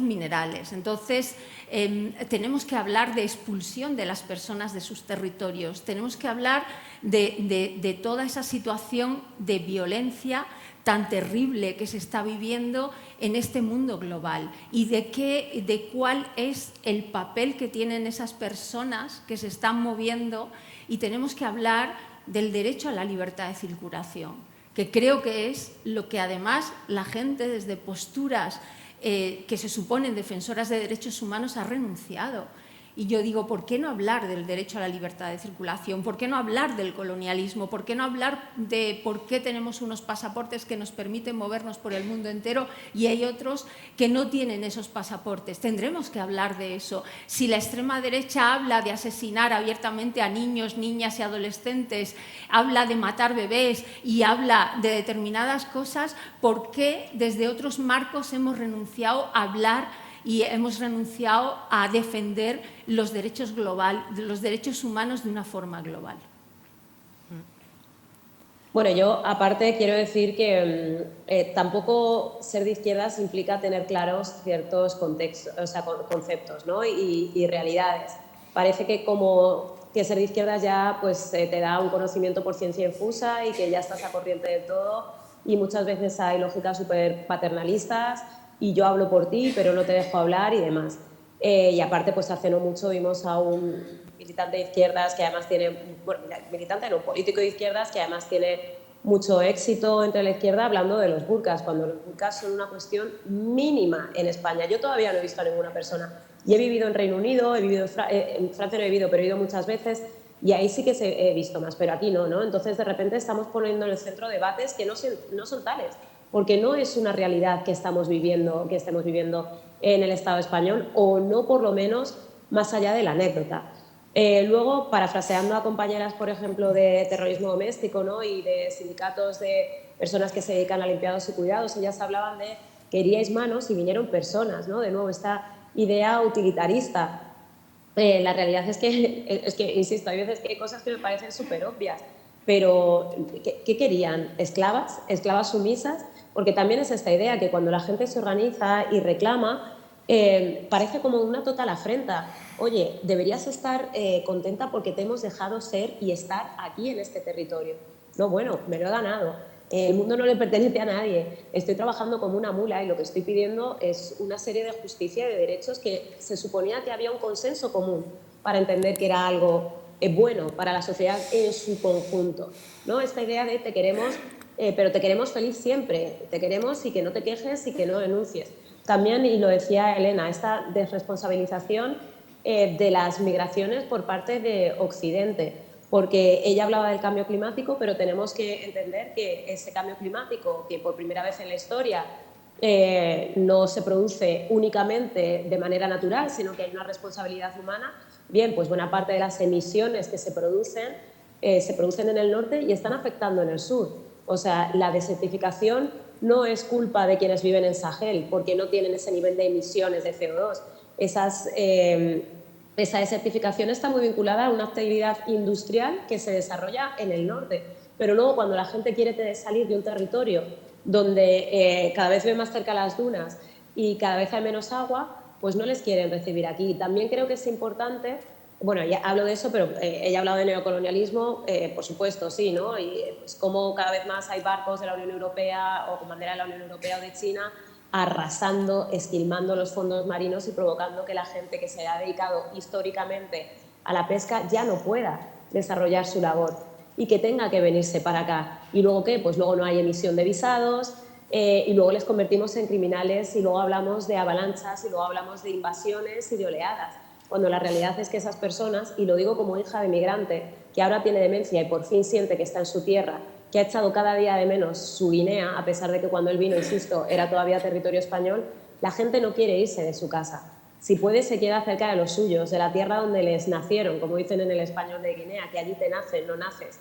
minerales. Entonces, tenemos que hablar de expulsión de las personas de sus territorios, tenemos que hablar de toda esa situación de violencia tan terrible que se está viviendo en este mundo global y de cuál es el papel que tienen esas personas que se están moviendo, y tenemos que hablar del derecho a la libertad de circulación, que creo que es lo que además la gente desde posturas que se suponen defensoras de derechos humanos ha renunciado. Y yo digo, ¿por qué no hablar del derecho a la libertad de circulación? ¿Por qué no hablar del colonialismo? ¿Por qué no hablar de por qué tenemos unos pasaportes que nos permiten movernos por el mundo entero y hay otros que no tienen esos pasaportes? Tendremos que hablar de eso. Si la extrema derecha habla de asesinar abiertamente a niños, niñas y adolescentes, habla de matar bebés y habla de determinadas cosas, ¿por qué desde otros marcos hemos renunciado a hablar y hemos renunciado a defender los derechos humanos de una forma global? Bueno, yo aparte quiero decir que tampoco ser de izquierdas implica tener claros ciertos contextos, o sea, conceptos, ¿no? y realidades. Parece que como que ser de izquierdas ya pues, te da un conocimiento por ciencia infusa y que ya estás a corriente de todo, y muchas veces hay lógicas súper paternalistas y yo hablo por ti, pero no te dejo hablar y demás. Y aparte, pues hace no mucho vimos a un militante de izquierdas que además tiene, bueno, militante no, político de izquierdas que además tiene mucho éxito entre la izquierda hablando de los burkas, cuando los burkas son una cuestión mínima en España. Yo todavía no he visto a ninguna persona. Y he vivido en Reino Unido, he vivido en Francia no he vivido, pero he ido muchas veces y ahí sí que he visto más, pero aquí no, ¿no? Entonces, de repente estamos poniendo en el centro debates que no son tales, porque no es una realidad que estemos viviendo en el Estado español, o no por lo menos más allá de la anécdota. Luego, parafraseando a compañeras, por ejemplo, de terrorismo doméstico, ¿no? Y de sindicatos de personas que se dedican a limpiados y cuidados, ellas hablaban de queríais manos y vinieron personas, ¿no? De nuevo, esta idea utilitarista. La realidad es que, insisto, hay veces que hay cosas que me parecen súper obvias, pero ¿qué querían? ¿Esclavas? ¿Esclavas sumisas? Porque también es esta idea que cuando la gente se organiza y reclama, parece como una total afrenta. Oye, deberías estar contenta porque te hemos dejado ser y estar aquí en este territorio. No, bueno, me lo he ganado. El mundo no le pertenece a nadie. Estoy trabajando como una mula y lo que estoy pidiendo es una serie de justicia y de derechos que se suponía que había un consenso común para entender que era algo bueno para la sociedad en su conjunto, ¿no? Esta idea de te queremos, pero te queremos feliz siempre, te queremos y que no te quejes y que no denuncies. También, y lo decía Elena, esta desresponsabilización de las migraciones por parte de Occidente, porque ella hablaba del cambio climático, pero tenemos que entender que ese cambio climático, que por primera vez en la historia no se produce únicamente de manera natural, sino que hay una responsabilidad humana, bien, pues buena parte de las emisiones que se producen en el norte y están afectando en el sur. O sea, la desertificación no es culpa de quienes viven en Sahel, porque no tienen ese nivel de emisiones de CO2. Esa desertificación está muy vinculada a una actividad industrial que se desarrolla en el norte. Pero luego, cuando la gente quiere salir de un territorio donde cada vez ve más cerca las dunas y cada vez hay menos agua, pues no les quieren recibir aquí. También creo que es importante, bueno, ya hablo de eso, pero ella ha hablado de neocolonialismo, por supuesto, sí, ¿no? Y pues como cada vez más hay barcos de la Unión Europea o con bandera de la Unión Europea o de China arrasando, esquilmando los fondos marinos y provocando que la gente que se ha dedicado históricamente a la pesca ya no pueda desarrollar su labor y que tenga que venirse para acá. ¿Y luego qué? Pues luego no hay emisión de visados y luego les convertimos en criminales y luego hablamos de avalanchas y luego hablamos de invasiones y de oleadas. Cuando la realidad es que esas personas, y lo digo como hija de migrante, que ahora tiene demencia y por fin siente que está en su tierra, que ha echado cada día de menos su Guinea, a pesar de que cuando él vino, insisto, era todavía territorio español, la gente no quiere irse de su casa. Si puede, se queda cerca de los suyos, de la tierra donde les nacieron, como dicen en el español de Guinea, que allí te nacen, no naces.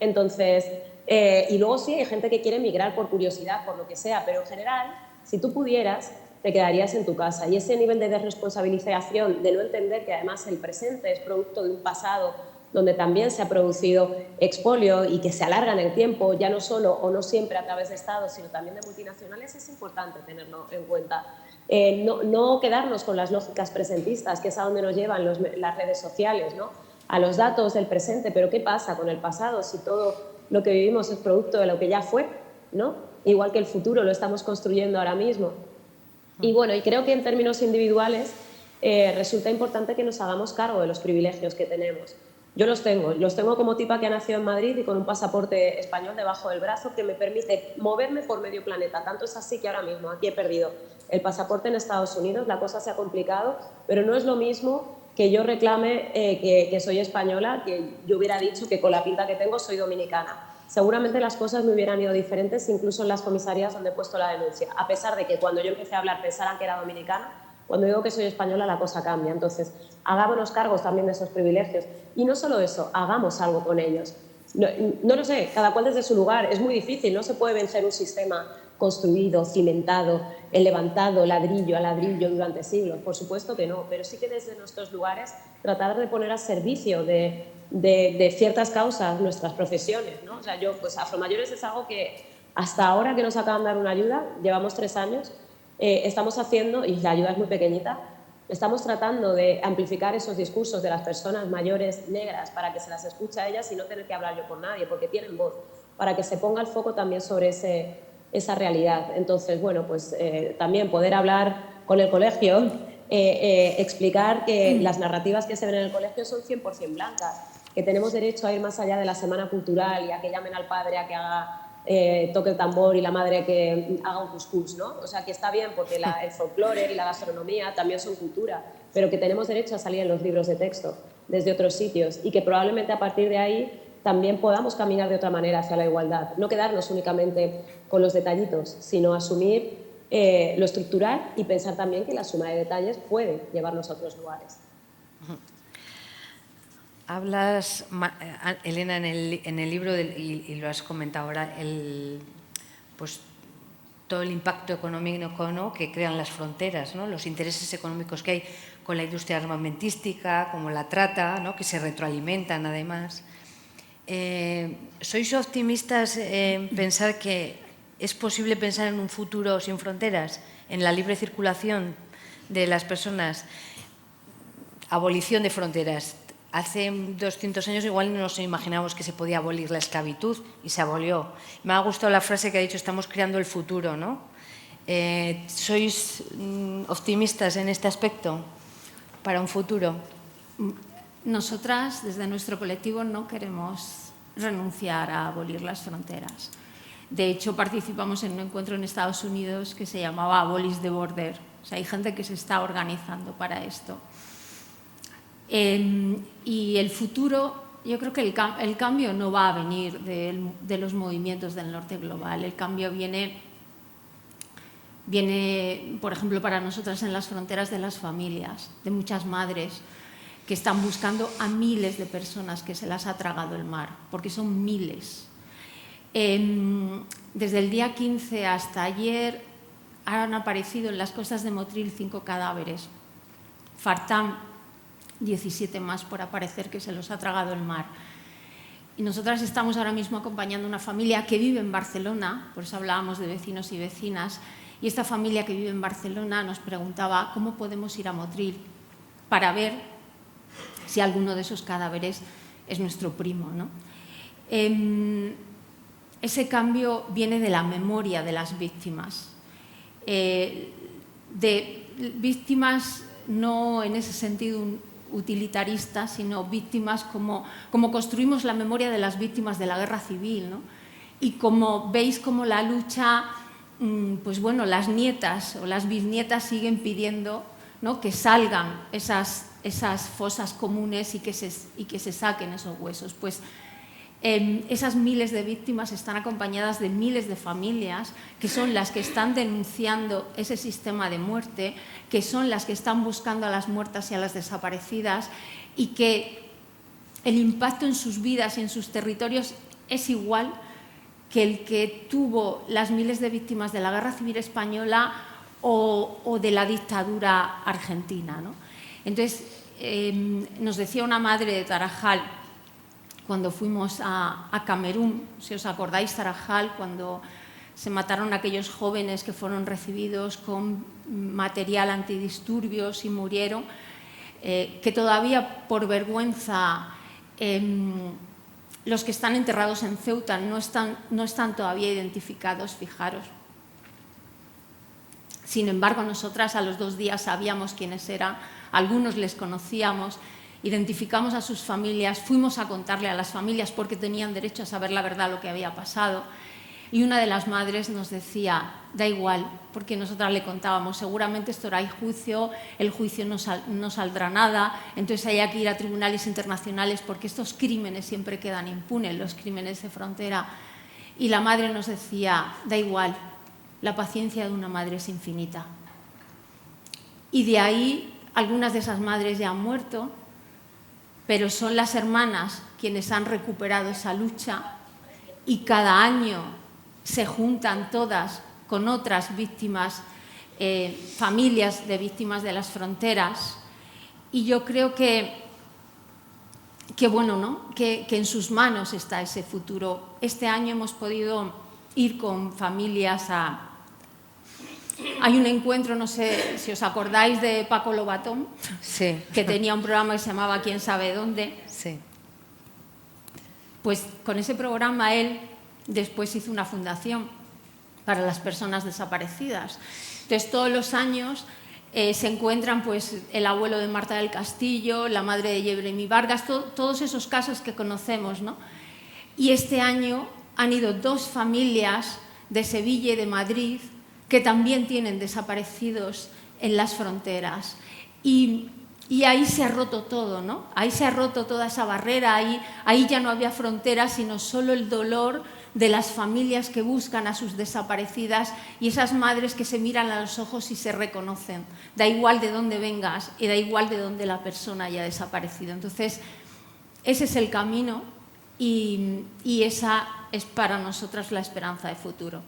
Entonces, y luego sí, hay gente que quiere emigrar por curiosidad, por lo que sea, pero en general, si tú pudieras, te quedarías en tu casa. Y ese nivel de desresponsabilización, de no entender que además el presente es producto de un pasado donde también se ha producido expolio y que se alarga en el tiempo, ya no solo o no siempre a través de Estados, sino también de multinacionales, es importante tenerlo en cuenta. No quedarnos con las lógicas presentistas, que es a donde nos llevan las redes sociales, ¿no? A los datos del presente, pero ¿qué pasa con el pasado si todo lo que vivimos es producto de lo que ya fue, ¿no? Igual que el futuro lo estamos construyendo ahora mismo. Y bueno, y creo que en términos individuales resulta importante que nos hagamos cargo de los privilegios que tenemos. Yo los tengo como tipa que ha nacido en Madrid y con un pasaporte español debajo del brazo que me permite moverme por medio planeta. Tanto es así que ahora mismo aquí he perdido el pasaporte en Estados Unidos, la cosa se ha complicado, pero no es lo mismo que yo reclame que soy española, que yo hubiera dicho que con la pinta que tengo soy dominicana. Seguramente las cosas me hubieran ido diferentes incluso en las comisarías donde he puesto la denuncia, a pesar de que cuando yo empecé a hablar pensaran que era dominicana. Cuando digo que soy española, la cosa cambia. Entonces, hagámonos cargos también de esos privilegios. Y no solo eso, hagamos algo con ellos. No lo sé, cada cual desde su lugar. Es muy difícil, no se puede vencer un sistema construido, cimentado, levantado ladrillo a ladrillo durante siglos. Por supuesto que no, pero sí que desde nuestros lugares tratar de poner a servicio de ciertas causas nuestras profesiones, ¿no? O sea, yo, pues Afromayores es algo que hasta ahora que nos acaban de dar una ayuda, llevamos 3 años, estamos haciendo, y la ayuda es muy pequeñita, estamos tratando de amplificar esos discursos de las personas mayores negras para que se las escuche a ellas y no tener que hablar yo por nadie, porque tienen voz, para que se ponga el foco también sobre esa realidad. Entonces, bueno, pues también poder hablar con el colegio, explicar que las narrativas que se ven en el colegio son 100% blancas, que tenemos derecho a ir más allá de la semana cultural y a que llamen al padre a que haga toque el tambor y la madre que haga un cuscús, ¿no? O sea, que está bien porque el folclore y la gastronomía también son cultura, pero que tenemos derecho a salir en los libros de texto desde otros sitios y que probablemente a partir de ahí también podamos caminar de otra manera hacia la igualdad. No quedarnos únicamente con los detallitos, sino asumir lo estructural y pensar también que la suma de detalles puede llevarnos a otros lugares. Hablas, Elena, en el libro, y lo has comentado ahora, pues, todo el impacto económico, ¿no?, que crean las fronteras, ¿no?, los intereses económicos que hay con la industria armamentística, como la trata, ¿no?, que se retroalimentan además. ¿Sois optimistas en pensar que es posible pensar en un futuro sin fronteras, en la libre circulación de las personas. Abolición de fronteras. Hace 200 años igual no nos imaginábamos que se podía abolir la esclavitud y se abolió. Me ha gustado la frase que ha dicho, estamos creando el futuro, ¿no? ¿Sois optimistas en este aspecto para un futuro? Nosotras, desde nuestro colectivo, no queremos renunciar a abolir las fronteras. De hecho, participamos en un encuentro en Estados Unidos que se llamaba Abolish the Border. O sea, hay gente que se está organizando para esto. Y el futuro, yo creo que el cambio no va a venir de los movimientos del norte global. El cambio viene, por ejemplo, para nosotras en las fronteras de las familias, de muchas madres que están buscando a miles de personas que se las ha tragado el mar, porque son miles. Desde el día 15 hasta ayer han aparecido en las costas de Motril 5 cadáveres. Fartán, 17 más por aparecer, que se los ha tragado el mar. Y nosotras estamos ahora mismo acompañando a una familia que vive en Barcelona, por eso hablábamos de vecinos y vecinas, y esta familia que vive en Barcelona nos preguntaba cómo podemos ir a Motril para ver si alguno de esos cadáveres es nuestro primo, ¿no? Ese cambio viene de la memoria de las víctimas, de víctimas no en ese sentido utilitaristas, sino víctimas como construimos la memoria de las víctimas de la guerra civil, ¿no? Y como veis como la lucha, pues bueno, las nietas o las bisnietas siguen pidiendo, ¿no?, que salgan esas fosas comunes y que se saquen esos huesos. Pues esas miles de víctimas están acompañadas de miles de familias que son las que están denunciando ese sistema de muerte, que son las que están buscando a las muertas y a las desaparecidas, y que el impacto en sus vidas y en sus territorios es igual que el que tuvo las miles de víctimas de la Guerra Civil Española o de la dictadura argentina, ¿no? Entonces, nos decía una madre de Tarajal, cuando fuimos a Camerún, si os acordáis, Tarajal, cuando se mataron aquellos jóvenes que fueron recibidos con material antidisturbios y murieron, que todavía por vergüenza los que están enterrados en Ceuta no están todavía identificados, fijaros. Sin embargo, nosotras a los 2 días sabíamos quiénes eran, algunos les conocíamos, identificamos a sus familias, fuimos a contarle a las familias porque tenían derecho a saber la verdad, lo que había pasado. Y una de las madres nos decía, da igual, porque nosotras le contábamos, seguramente esto era juicio, el juicio no saldrá nada, entonces hay que ir a tribunales internacionales porque estos crímenes siempre quedan impunes, los crímenes de frontera. Y la madre nos decía, da igual, la paciencia de una madre es infinita. Y de ahí algunas de esas madres ya han muerto, pero son las hermanas quienes han recuperado esa lucha y cada año se juntan todas con otras víctimas, familias de víctimas de las fronteras, y yo creo que bueno, ¿no?, que en sus manos está ese futuro. Este año hemos podido ir con familias Hay un encuentro, no sé si os acordáis de Paco Lobatón, sí, que tenía un programa que se llamaba ¿Quién sabe dónde? Sí. Pues con ese programa él después hizo una fundación para las personas desaparecidas. Entonces todos los años se encuentran pues el abuelo de Marta del Castillo, la madre de Jeremy Vargas, todos esos casos que conocemos, ¿no? Y este año han ido 2 familias de Sevilla y de Madrid que también tienen desaparecidos en las fronteras. Y ahí se ha roto todo, ¿no? Ahí se ha roto toda esa barrera, ahí ya no había fronteras, sino solo el dolor de las familias que buscan a sus desaparecidas y esas madres que se miran a los ojos y se reconocen. Da igual de dónde vengas y da igual de dónde la persona haya desaparecido. Entonces, ese es el camino y esa es para nosotras la esperanza de futuro.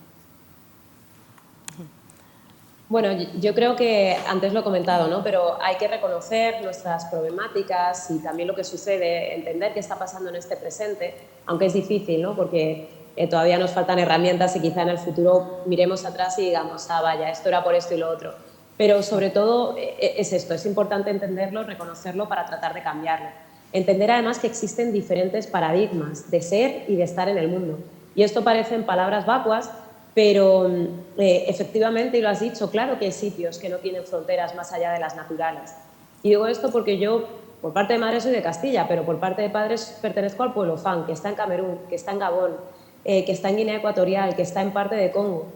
Bueno, yo creo que antes lo he comentado, ¿no? Pero hay que reconocer nuestras problemáticas y también lo que sucede, entender qué está pasando en este presente, aunque es difícil, ¿no? Porque todavía nos faltan herramientas y quizá en el futuro miremos atrás y digamos, ah, vaya, esto era por esto y lo otro. Pero sobre todo es esto, es importante entenderlo, reconocerlo para tratar de cambiarlo. Entender además que existen diferentes paradigmas de ser y de estar en el mundo. Y esto parecen palabras vacuas, pero efectivamente, y lo has dicho, claro que hay sitios que no tienen fronteras más allá de las naturales. Y digo esto porque yo, por parte de madre, soy de Castilla, pero por parte de padres pertenezco al pueblo Fan, que está en Camerún, que está en Gabón, que está en Guinea Ecuatorial, que está en parte de Congo.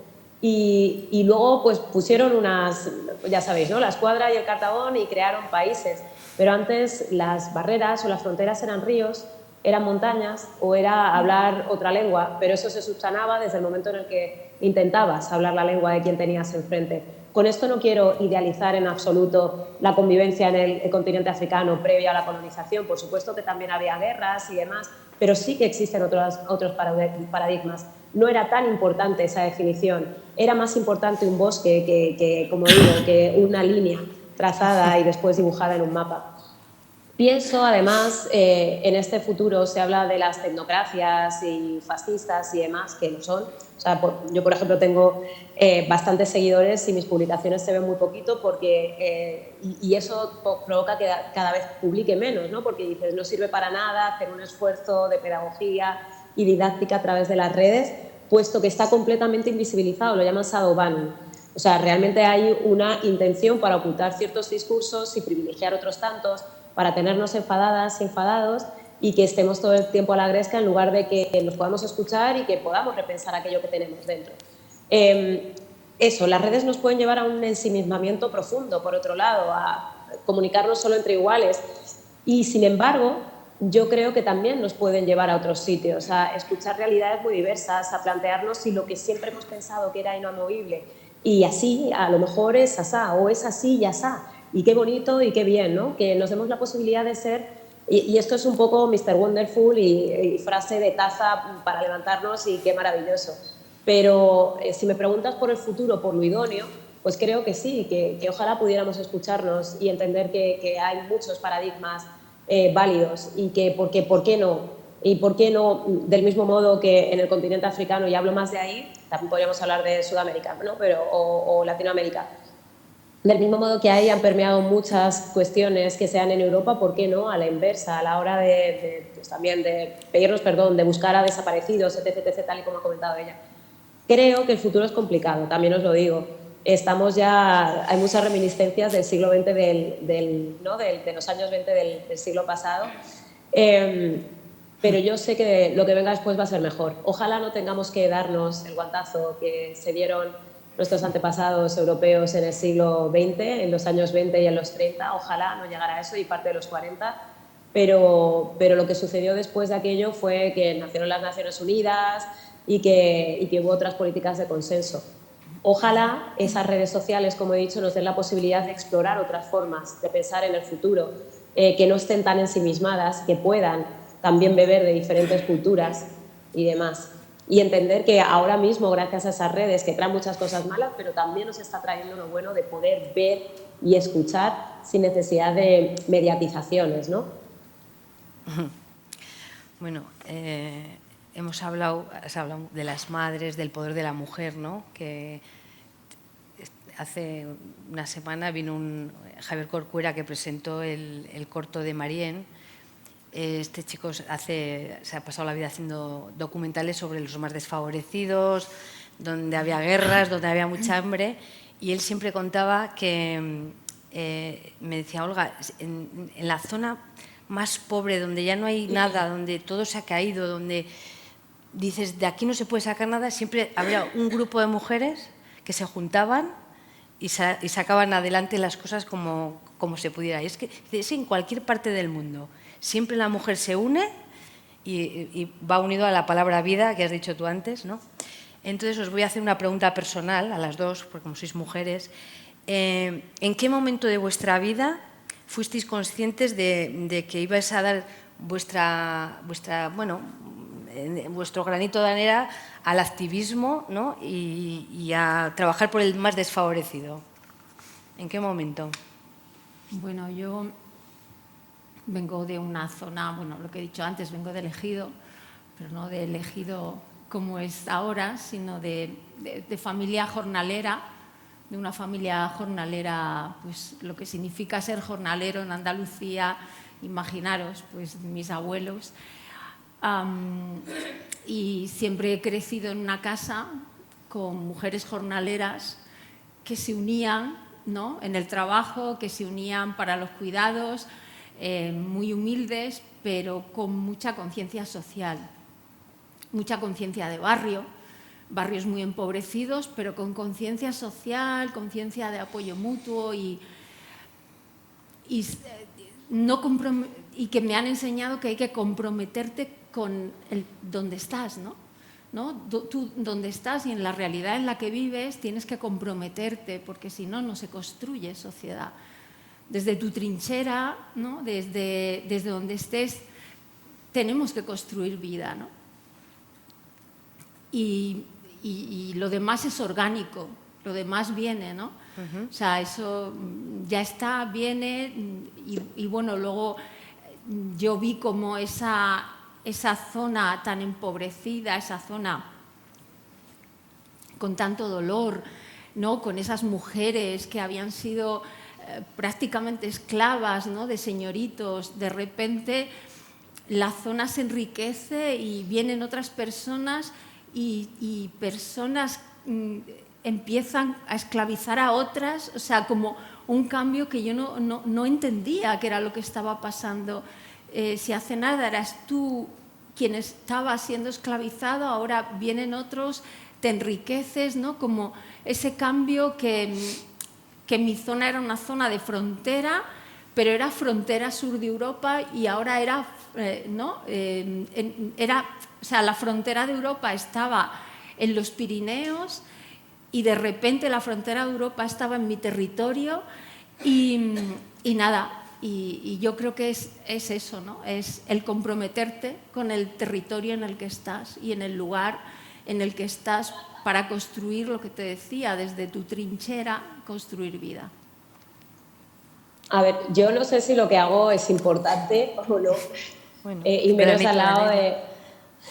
Y luego pues pusieron unas, ya sabéis, ¿no?, la escuadra y el Cartabón y crearon países. Pero antes las barreras o las fronteras eran ríos, eran montañas o era hablar otra lengua, pero eso se subsanaba desde el momento en el que intentabas hablar la lengua de quien tenías enfrente. Con esto no quiero idealizar en absoluto la convivencia en el continente africano previa a la colonización. Por supuesto que también había guerras y demás, pero sí que existen otros paradigmas. No era tan importante esa definición, era más importante un bosque que, como digo, que una línea trazada y después dibujada en un mapa. Pienso, además, en este futuro se habla de las tecnocracias y fascistas y demás, que lo son. O sea, yo, por ejemplo, tengo bastantes seguidores y mis publicaciones se ven muy poquito porque, y eso provoca que cada vez publique menos, ¿no? Porque dices, no sirve para nada hacer un esfuerzo de pedagogía y didáctica a través de las redes, puesto que está completamente invisibilizado, lo llaman shadow banning. O sea, realmente hay una intención para ocultar ciertos discursos y privilegiar otros tantos, para tenernos enfadadas y enfadados y que estemos todo el tiempo a la gresca en lugar de que nos podamos escuchar y que podamos repensar aquello que tenemos dentro. Eso, las redes nos pueden llevar a un ensimismamiento profundo, por otro lado, a comunicarnos solo entre iguales y, sin embargo, yo creo que también nos pueden llevar a otros sitios, a escuchar realidades muy diversas, a plantearnos si lo que siempre hemos pensado que era inamovible y así, a lo mejor es asá, o es así y asá. Y qué bonito y qué bien, ¿no?, que nos demos la posibilidad de ser, y esto es un poco Mr. Wonderful y frase de taza para levantarnos y qué maravilloso. Pero si me preguntas por el futuro, por lo idóneo, pues creo que sí, que ojalá pudiéramos escucharnos y entender que hay muchos paradigmas válidos y que ¿por qué no? Y por qué no, del mismo modo que en el continente africano, y hablo más de ahí, también podríamos hablar de Sudamérica, ¿no?, pero, o Latinoamérica. Del mismo modo que ahí han permeado muchas cuestiones que se dan en Europa, ¿por qué no a la inversa? A la hora pues también de pedirnos perdón, de buscar a desaparecidos, etc., tal y como ha comentado ella. Creo que el futuro es complicado, también os lo digo. Estamos ya, hay muchas reminiscencias del siglo XX, de los años 20 del siglo pasado, pero yo sé que lo que venga después va a ser mejor. Ojalá no tengamos que darnos el guantazo que se dieron nuestros antepasados europeos en el siglo XX, en los años 20 y en los 30, ojalá no llegara a eso y parte de los 40, pero lo que sucedió después de aquello fue que nacieron las Naciones Unidas y que hubo otras políticas de consenso. Ojalá esas redes sociales, como he dicho, nos den la posibilidad de explorar otras formas de pensar en el futuro, que no estén tan ensimismadas, que puedan también beber de diferentes culturas y demás. Y entender que ahora mismo, gracias a esas redes, que traen muchas cosas malas, pero también nos está trayendo lo bueno de poder ver y escuchar sin necesidad de mediatizaciones, ¿no? Bueno, has hablado de las madres, del poder de la mujer, ¿no? Que hace una semana vino Javier Corcuera, que presentó el corto de Marién. Este chico se ha pasado la vida haciendo documentales sobre los más desfavorecidos, donde había guerras, donde había mucha hambre, y él siempre contaba que, me decía, Olga, en la zona más pobre, donde ya no hay nada, donde todo se ha caído, donde dices, de aquí no se puede sacar nada, siempre había un grupo de mujeres que se juntaban y sacaban adelante las cosas como se pudiera. Y es que es en cualquier parte del mundo. Siempre la mujer se une y va unido a la palabra vida, que has dicho tú antes, ¿no? Entonces os voy a hacer una pregunta personal a las dos, porque como sois mujeres. ¿En qué momento de vuestra vida fuisteis conscientes de que ibais a dar vuestro granito de arena al activismo, ¿no?, y a trabajar por el más desfavorecido? ¿En qué momento? Bueno, yo vengo de una zona, bueno, lo que he dicho antes, vengo del Ejido, pero no del Ejido como es ahora, sino de familia jornalera, de una familia jornalera, pues lo que significa ser jornalero en Andalucía, imaginaros, pues mis abuelos. Y siempre he crecido en una casa con mujeres jornaleras que se unían, ¿no?, en el trabajo, que se unían para los cuidados, muy humildes, pero con mucha conciencia social, mucha conciencia de barrio, barrios muy empobrecidos, pero con conciencia social, conciencia de apoyo mutuo y que me han enseñado que hay que comprometerte con donde estás, ¿no? Tú donde estás y en la realidad en la que vives tienes que comprometerte, porque si no, no se construye sociedad. Desde tu trinchera, ¿no?, desde donde estés, tenemos que construir vida, ¿no? Y lo demás es orgánico, lo demás viene, ¿no? O sea, eso ya está, viene y bueno, luego yo vi como esa zona tan empobrecida, esa zona con tanto dolor, ¿no?, con esas mujeres que habían sido prácticamente esclavas, ¿no?, de señoritos, de repente la zona se enriquece y vienen otras personas y personas empiezan a esclavizar a otras, o sea, como un cambio que yo no entendía que era lo que estaba pasando. Si hace nada eras tú quien estaba siendo esclavizado, ahora vienen otros, te enriqueces, ¿no? Como ese cambio que mi zona era una zona de frontera, pero era frontera sur de Europa y ahora era, o sea, la frontera de Europa estaba en los Pirineos y de repente la frontera de Europa estaba en mi territorio y nada. Y yo creo que es eso, ¿no? Es el comprometerte con el territorio en el que estás y en el lugar en el que estás para construir lo que te decía, desde tu trinchera, construir vida. A ver, yo no sé si lo que hago es importante o no, Bueno, y menos al lado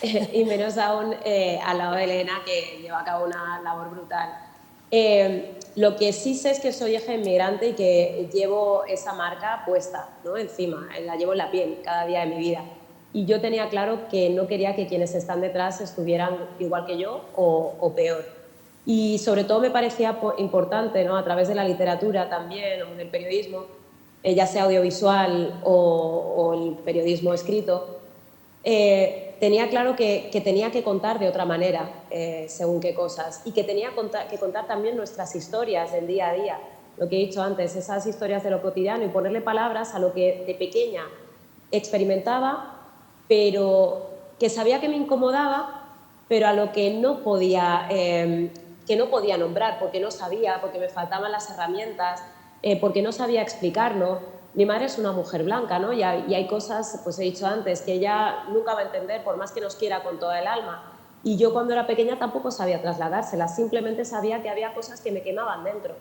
y menos aún al lado de Elena, que lleva a cabo una labor brutal. Lo que sí sé es que soy hija inmigrante y que llevo esa marca puesta, ¿no?, encima, la llevo en la piel cada día de mi vida. Y yo tenía claro que no quería que quienes están detrás estuvieran igual que yo o peor. Y sobre todo me parecía importante, ¿no?, a través de la literatura también o del periodismo, ya sea audiovisual o el periodismo escrito, tenía claro que tenía que contar de otra manera según qué cosas y que tenía que contar también nuestras historias del día a día, lo que he dicho antes, esas historias de lo cotidiano y ponerle palabras a lo que de pequeña experimentaba, pero que sabía que me incomodaba, pero a lo que no podía nombrar porque no sabía, porque me faltaban las herramientas, porque no sabía explicarlo. Mi madre es una mujer blanca, ¿no? Y hay cosas, pues he dicho antes, que ella nunca va a entender por más que nos quiera con toda el alma. Y yo cuando era pequeña tampoco sabía trasladárselas, simplemente sabía que había cosas que me quemaban dentro.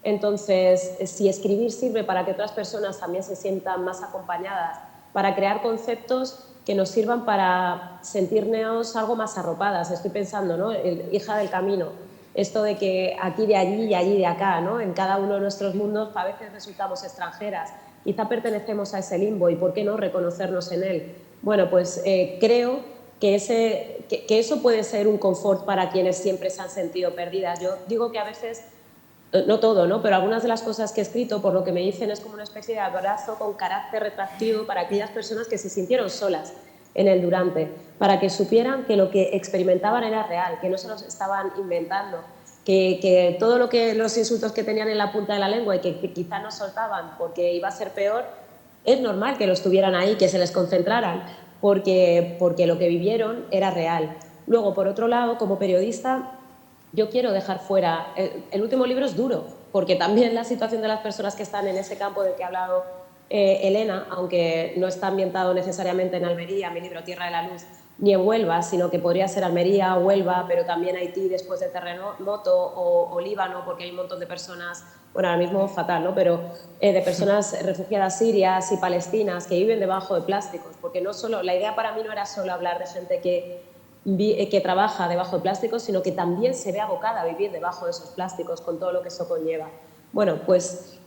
Entonces, si escribir sirve para que otras personas también se sientan más acompañadas, para crear conceptos que nos sirvan para sentirnos algo más arropadas. Estoy pensando, ¿no?, hija del camino, esto de que aquí de allí y allí de acá, ¿no?, en cada uno de nuestros mundos a veces resultamos extranjeras, quizá pertenecemos a ese limbo y ¿por qué no reconocernos en él? Bueno, pues creo que eso puede ser un confort para quienes siempre se han sentido perdidas. Yo digo que a veces, no todo, ¿no?, pero algunas de las cosas que he escrito, por lo que me dicen, es como una especie de abrazo con carácter retroactivo para aquellas personas que se sintieron solas en el durante, para que supieran que lo que experimentaban era real, que no se los estaban inventando, que todo los insultos que tenían en la punta de la lengua y que quizá no soltaban porque iba a ser peor, es normal que los tuvieran ahí, que se les concentraran, porque lo que vivieron era real. Luego, por otro lado, como periodista, yo quiero dejar fuera, el último libro es duro, porque también la situación de las personas que están en ese campo del que ha hablado Elena, aunque no está ambientado necesariamente en Almería, mi libro Tierra de la Luz, ni en Huelva, sino que podría ser Almería, Huelva, pero también Haití después del terremoto o Líbano, porque hay un montón de personas, bueno, ahora mismo fatal, ¿no?, pero de personas refugiadas sirias y palestinas que viven debajo de plásticos, porque no solo, la idea para mí no era solo hablar de gente que que trabaja debajo de plásticos, sino que también se ve abocada a vivir debajo de esos plásticos con todo lo que eso conlleva. Bueno, pues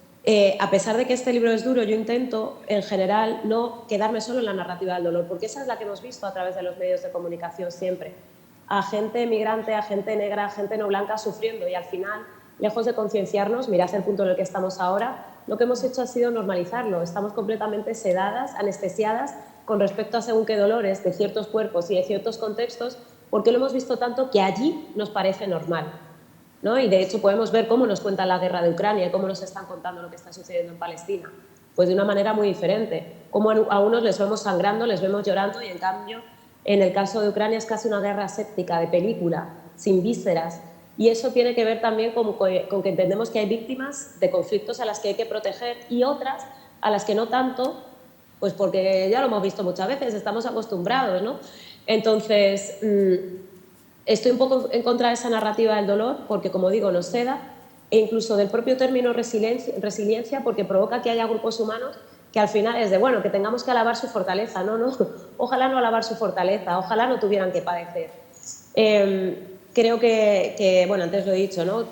a pesar de que este libro es duro, yo intento, en general, no quedarme solo en la narrativa del dolor, porque esa es la que hemos visto a través de los medios de comunicación siempre. A gente migrante, a gente negra, a gente no blanca sufriendo, y al final, lejos de concienciarnos, mirad el punto en el que estamos ahora, lo que hemos hecho ha sido normalizarlo. Estamos completamente sedadas, anestesiadas con respecto a según qué dolores de ciertos cuerpos y de ciertos contextos, porque lo hemos visto tanto que allí nos parece normal, ¿no? Y de hecho podemos ver cómo nos cuentan la guerra de Ucrania y cómo nos están contando lo que está sucediendo en Palestina. Pues de una manera muy diferente. Como a unos les vemos sangrando, les vemos llorando, y en cambio en el caso de Ucrania es casi una guerra séptica, de película, sin vísceras. Y eso tiene que ver también con que entendemos que hay víctimas de conflictos a las que hay que proteger y otras a las que no tanto, pues porque ya lo hemos visto muchas veces, estamos acostumbrados, ¿no? Entonces, estoy un poco en contra de esa narrativa del dolor porque, como digo, nos seda, e incluso del propio término resiliencia, porque provoca que haya grupos humanos que al final es de, bueno, que tengamos que alabar su fortaleza. No, ojalá no alabar su fortaleza, ojalá no tuvieran que padecer. Creo que, bueno, antes lo he dicho, ¿no?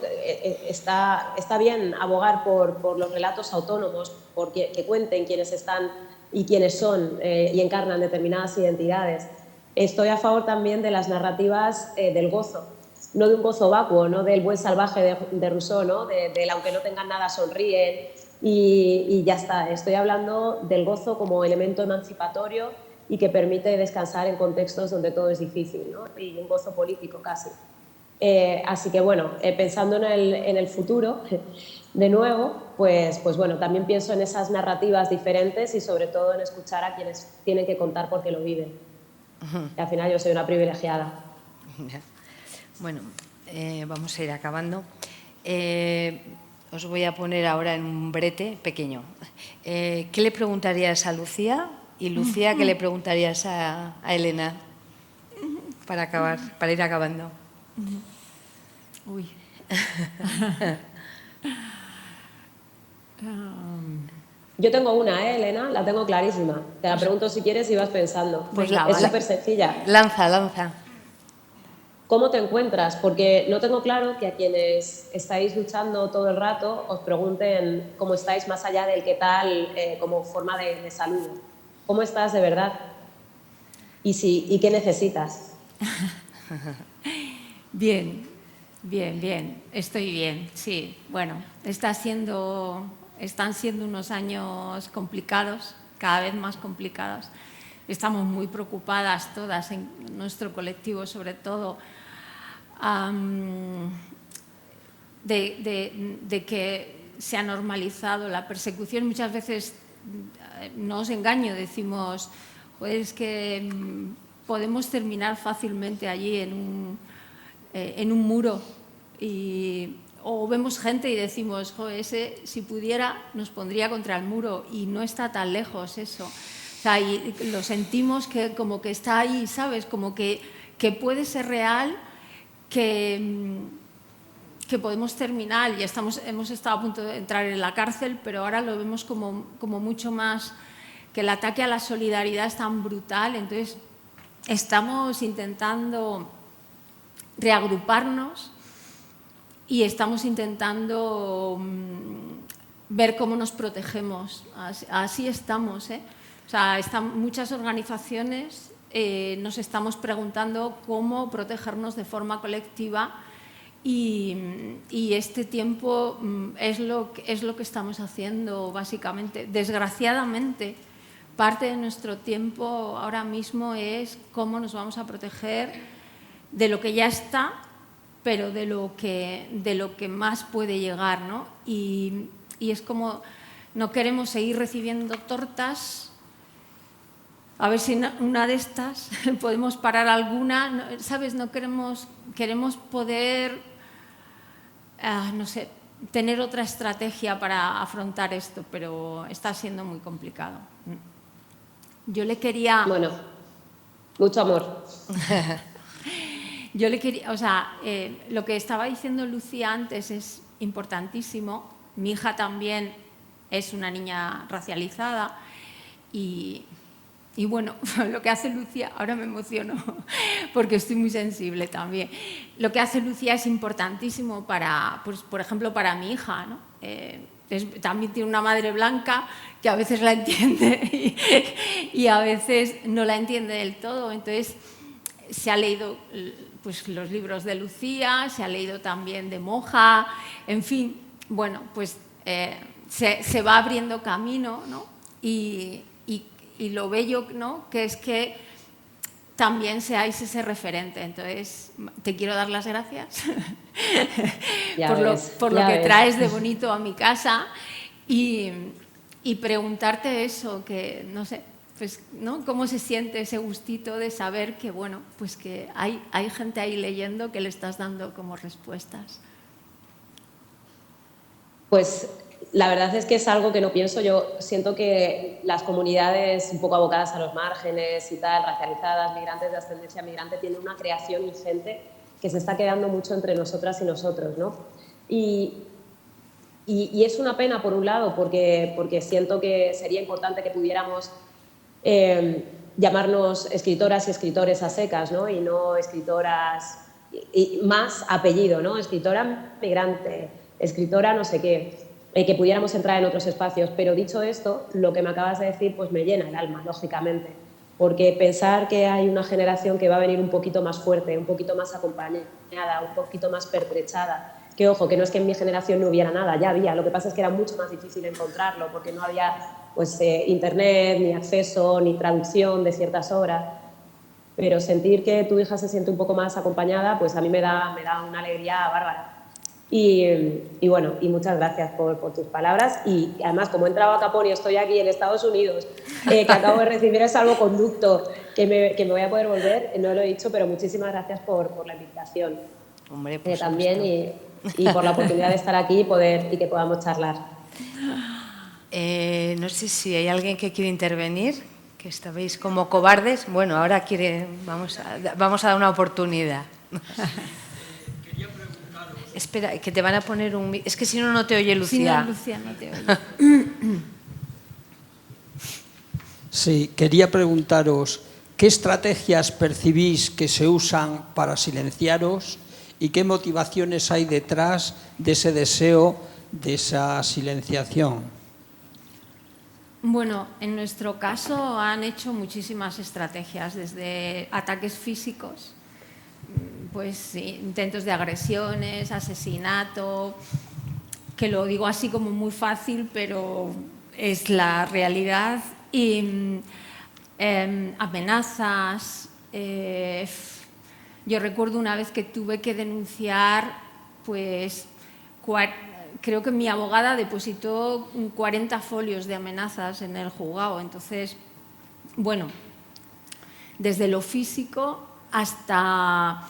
Está bien abogar por los relatos autónomos, que cuenten quiénes están y quiénes son y encarnan determinadas identidades. Estoy a favor también de las narrativas del gozo, no de un gozo vacuo, no del buen salvaje de Rousseau, ¿no? Del aunque no tengan nada sonríen y ya está. Estoy hablando del gozo como elemento emancipatorio y que permite descansar en contextos donde todo es difícil, ¿no? Y un gozo político casi. Así que bueno, pensando en el futuro, de nuevo, pues bueno, también pienso en esas narrativas diferentes y sobre todo en escuchar a quienes tienen que contar porque lo viven. Y al final yo soy una privilegiada. Bueno, vamos a ir acabando. Os voy a poner ahora en un brete pequeño. ¿Qué le preguntarías a Lucía? Y Lucía, ¿qué le preguntarías a Elena? Para acabar, para ir acabando. Uy. Yo tengo una, Elena, la tengo clarísima. Te la pregunto si quieres y vas pensando. Pues es súper sencilla. Lanza. ¿Cómo te encuentras? Porque no tengo claro que a quienes estáis luchando todo el rato os pregunten cómo estáis más allá del qué tal como forma de saludo. ¿Cómo estás de verdad? ¿Y qué necesitas? Bien. Estoy bien, sí. Bueno, están siendo unos años complicados, cada vez más complicados. Estamos muy preocupadas todas en nuestro colectivo, sobre todo, de que se ha normalizado la persecución. Muchas veces, no os engaño, decimos, pues que podemos terminar fácilmente allí en un muro o vemos gente y decimos, ese si pudiera nos pondría contra el muro, y no está tan lejos eso. O sea, y lo sentimos que como que está ahí, ¿sabes? Como que puede ser real, que podemos terminar, y hemos estado a punto de entrar en la cárcel, pero ahora lo vemos como mucho más, que el ataque a la solidaridad es tan brutal. Entonces estamos intentando reagruparnos y estamos intentando ver cómo nos protegemos. Así estamos, ¿eh? O sea, muchas organizaciones nos estamos preguntando cómo protegernos de forma colectiva, y este tiempo es lo que estamos haciendo básicamente. Desgraciadamente, parte de nuestro tiempo ahora mismo es cómo nos vamos a proteger de lo que ya está, pero de lo que más puede llegar, ¿no? Y es como no queremos seguir recibiendo tortas. A ver si una de estas podemos parar alguna, ¿sabes? No queremos poder, no sé, tener otra estrategia para afrontar esto, pero está siendo muy complicado. Yo le quería... Bueno, mucho amor. Yo le quería, o sea, lo que estaba diciendo Lucía antes es importantísimo. Mi hija también es una niña racializada y Y bueno, lo que hace Lucía, ahora me emociono porque estoy muy sensible también. Lo que hace Lucía es importantísimo para, pues, por ejemplo, para mi hija, ¿no? También tiene una madre blanca que a veces la entiende y a veces no la entiende del todo. Entonces, se ha leído pues, los libros de Lucía, se ha leído también de Moja, en fin, bueno, pues se va abriendo camino, ¿no? Y lo bello, ¿no?, que es que también seáis ese referente. Entonces, te quiero dar las gracias por lo que traes de bonito a mi casa y preguntarte eso, que no sé, pues, ¿no?, cómo se siente ese gustito de saber que, bueno, pues que hay gente ahí leyendo que le estás dando como respuestas. Pues la verdad es que es algo que no pienso. Yo siento que las comunidades un poco abocadas a los márgenes y tal, racializadas, migrantes de ascendencia migrante, tienen una creación ingente que se está quedando mucho entre nosotras y nosotros, ¿no? Y es una pena, por un lado, porque siento que sería importante que pudiéramos llamarnos escritoras y escritores a secas, ¿no? Y no escritoras, y más apellido, ¿no? Escritora migrante, escritora no sé qué, que pudiéramos entrar en otros espacios. Pero dicho esto, lo que me acabas de decir pues me llena el alma, lógicamente, porque pensar que hay una generación que va a venir un poquito más fuerte, un poquito más acompañada, un poquito más pertrechada, que ojo, que no es que en mi generación no hubiera nada, ya había, lo que pasa es que era mucho más difícil encontrarlo porque no había pues, internet, ni acceso, ni traducción de ciertas obras, pero sentir que tu hija se siente un poco más acompañada, pues a mí me da una alegría bárbara. Y bueno, y muchas gracias por tus palabras. Y además, como he entrado a Capón y estoy aquí en Estados Unidos, que acabo de recibir el salvoconducto, que me voy a poder volver, no lo he dicho, pero muchísimas gracias por la invitación. Hombre, también y por la oportunidad de estar aquí y que podamos charlar. No sé si hay alguien que quiere intervenir, que estabais como cobardes. Bueno, ahora vamos a dar una oportunidad. Espera, que te van a poner un... Es que si no, no te oye Lucía. Si no, Lucía no te oye. Sí, quería preguntaros, ¿qué estrategias percibís que se usan para silenciaros y qué motivaciones hay detrás de ese deseo, de esa silenciación? Bueno, en nuestro caso han hecho muchísimas estrategias, desde ataques físicos, pues intentos de agresiones, asesinato, que lo digo así como muy fácil, pero es la realidad, y amenazas. Yo recuerdo una vez que tuve que denunciar, pues creo que mi abogada depositó 40 folios de amenazas en el juzgado. Entonces, bueno, desde lo físico hasta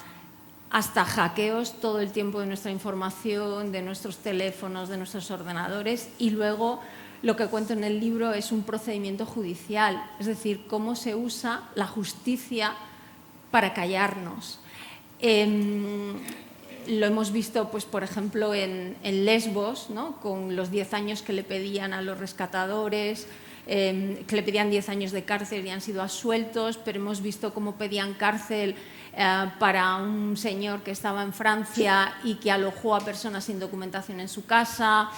hackeos todo el tiempo de nuestra información, de nuestros teléfonos, de nuestros ordenadores. Y luego lo que cuento en el libro es un procedimiento judicial, es decir, cómo se usa la justicia para callarnos. Lo hemos visto, pues, por ejemplo, en Lesbos, ¿no?, con los 10 años que le pedían a los rescatadores, que le pedían 10 años de cárcel y han sido absueltos, pero hemos visto cómo pedían cárcel para un señor que estaba en Francia y que alojó a personas sin documentación en su casa.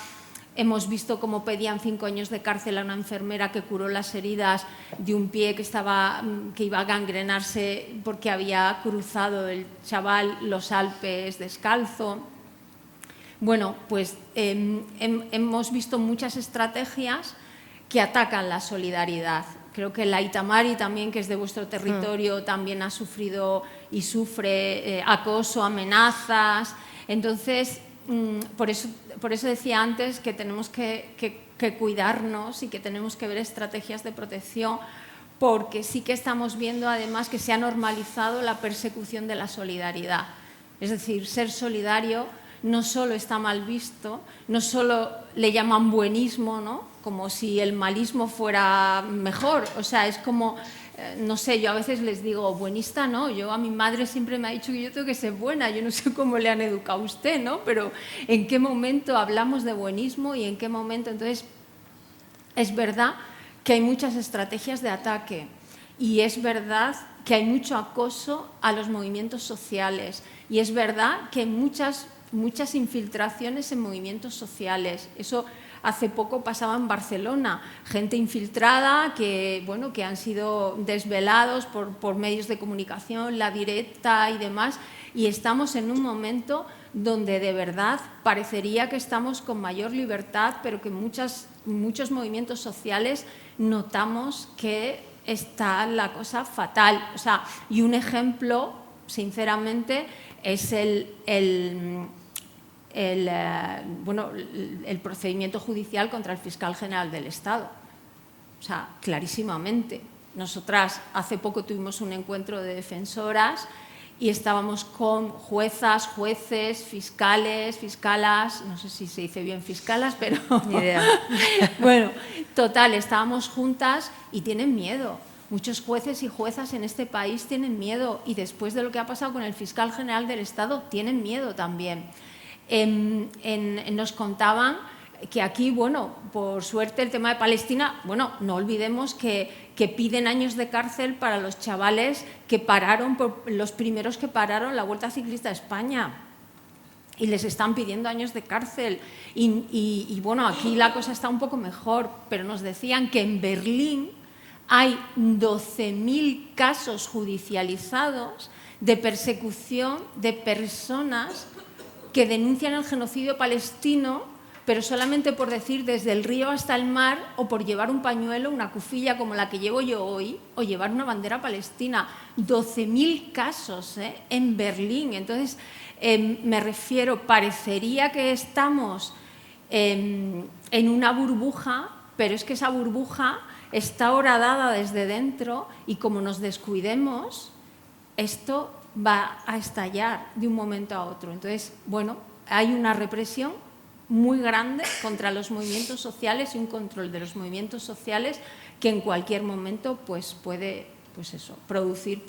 Hemos visto cómo pedían 5 años de cárcel a una enfermera que curó las heridas de un pie que iba a gangrenarse porque había cruzado el chaval los Alpes descalzo. Bueno, pues hemos visto muchas estrategias que atacan la solidaridad. Creo que la Itamari también, que es de vuestro territorio, también ha sufrido y sufre acoso, amenazas. Entonces, por eso decía antes que tenemos que cuidarnos y que tenemos que ver estrategias de protección, porque sí que estamos viendo además que se ha normalizado la persecución de la solidaridad. Es decir, ser solidario no solo está mal visto, no solo le llaman buenismo, ¿no?, como si el malismo fuera mejor. O sea, es como, no sé, yo a veces les digo, buenista no, a mi madre siempre me ha dicho que yo tengo que ser buena, yo no sé cómo le han educado a usted, ¿no? Pero ¿en qué momento hablamos de buenismo y en qué momento? Entonces, es verdad que hay muchas estrategias de ataque. y es verdad que hay mucho acoso a los movimientos sociales y es verdad que hay muchas infiltraciones en movimientos sociales. Eso hace poco pasaba en Barcelona, gente infiltrada que han sido desvelados por medios de comunicación, La Directa y demás, y estamos en un momento donde de verdad parecería que estamos con mayor libertad, pero que muchos movimientos sociales notamos que está la cosa fatal. O sea, y un ejemplo, sinceramente, es el procedimiento judicial contra el fiscal general del Estado. O sea, clarísimamente. Nosotras hace poco tuvimos un encuentro de defensoras y estábamos con juezas, jueces, fiscales, fiscalas, no sé si se dice bien fiscalas, pero... Ni idea. Bueno, total, estábamos juntas y tienen miedo. Muchos jueces y juezas en este país tienen miedo y después de lo que ha pasado con el fiscal general del Estado tienen miedo también. Nos contaban que aquí, por suerte el tema de Palestina, no olvidemos que piden años de cárcel para los chavales que pararon, los primeros que pararon la Vuelta Ciclista a España, y les están pidiendo años de cárcel. Y aquí la cosa está un poco mejor, pero nos decían que en Berlín hay 12.000 casos judicializados de persecución de personas que denuncian el genocidio palestino, pero solamente por decir desde el río hasta el mar, o por llevar un pañuelo, una cufilla como la que llevo yo hoy, o llevar una bandera palestina. 12.000 casos en Berlín. Entonces, me refiero, parecería que estamos en una burbuja, pero es que esa burbuja está horadada desde dentro y como nos descuidemos, esto va a estallar de un momento a otro. Entonces, hay una represión muy grande contra los movimientos sociales y un control de los movimientos sociales que en cualquier momento puede producir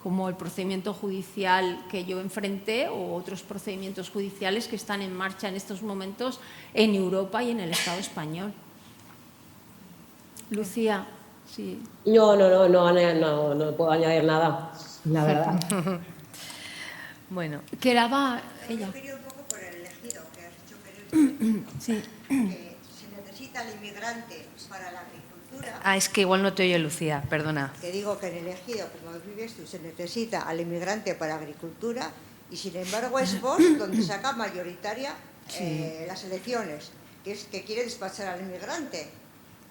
como el procedimiento judicial que yo enfrenté o otros procedimientos judiciales que están en marcha en estos momentos en Europa y en el Estado español. Lucía, sí. No puedo añadir nada, la verdad. Bueno. Que la va ella. Yo quería un poco por el elegido, que has dicho que sí. se necesita el inmigrante para la agricultura. Es que igual no te oye Lucía, perdona. Que digo que en el ejido, como vives tú, se necesita al inmigrante para agricultura y sin embargo es Vox donde saca mayoritaria las elecciones, que quiere despachar al inmigrante.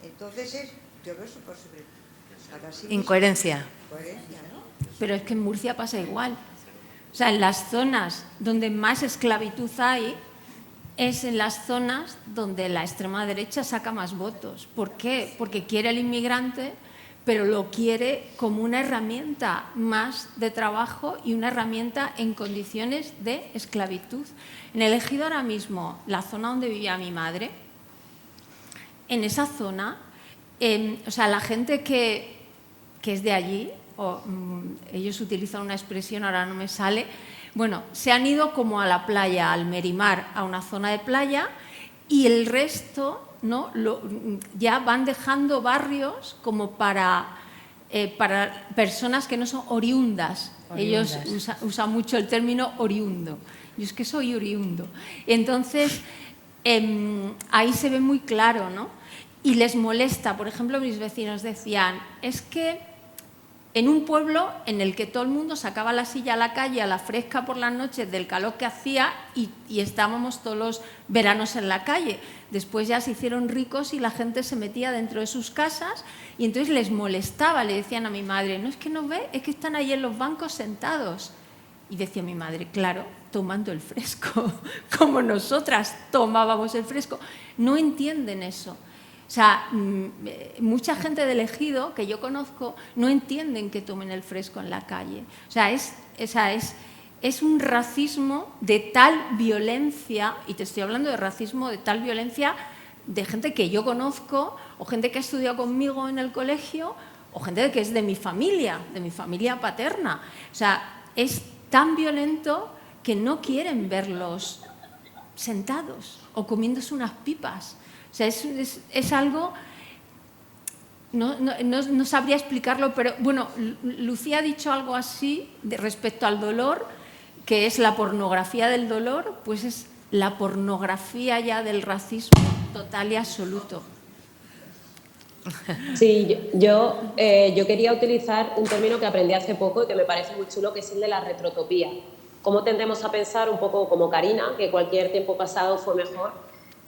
Entonces yo veo eso por sobre... Incoherencia. Incoherencia, ¿no? Pero es que en Murcia pasa igual. O sea, en las zonas donde más esclavitud hay es en las zonas donde la extrema derecha saca más votos. ¿Por qué? Porque quiere al inmigrante, pero lo quiere como una herramienta más de trabajo y una herramienta en condiciones de esclavitud. En el Ejido ahora mismo, la zona donde vivía mi madre, en esa zona, la gente que es de allí, ellos utilizan una expresión, ahora no me sale, se han ido como a la playa, al Merimar, a una zona de playa, y el resto ya van dejando barrios como para personas que no son oriundas. Ellos usan mucho el término oriundo. Yo es que soy oriundo. Entonces, ahí se ve muy claro, ¿no? Y les molesta. Por ejemplo, mis vecinos decían, es que en un pueblo en el que todo el mundo sacaba la silla a la calle a la fresca por las noches del calor que hacía y estábamos todos los veranos en la calle. Después ya se hicieron ricos y la gente se metía dentro de sus casas y entonces les molestaba, le decían a mi madre, no es que no ve, es que están ahí en los bancos sentados. Y decía mi madre, claro, tomando el fresco, como nosotras tomábamos el fresco. No entienden eso. O sea, mucha gente del Ejido que yo conozco no entienden que tomen el fresco en la calle. O sea, es un racismo de tal violencia, y te estoy hablando de racismo de tal violencia de gente que yo conozco, o gente que ha estudiado conmigo en el colegio, o gente que es de mi familia paterna. O sea, es tan violento que no quieren verlos sentados o comiéndose unas pipas. O sea, es algo no sabría explicarlo, pero bueno, Lucía ha dicho algo así respecto al dolor, que es la pornografía del dolor, pues es la pornografía ya del racismo total y absoluto. Sí, yo quería utilizar un término que aprendí hace poco y que me parece muy chulo, que es el de la retrotopía. Cómo tendemos a pensar un poco como Karina, que cualquier tiempo pasado fue mejor,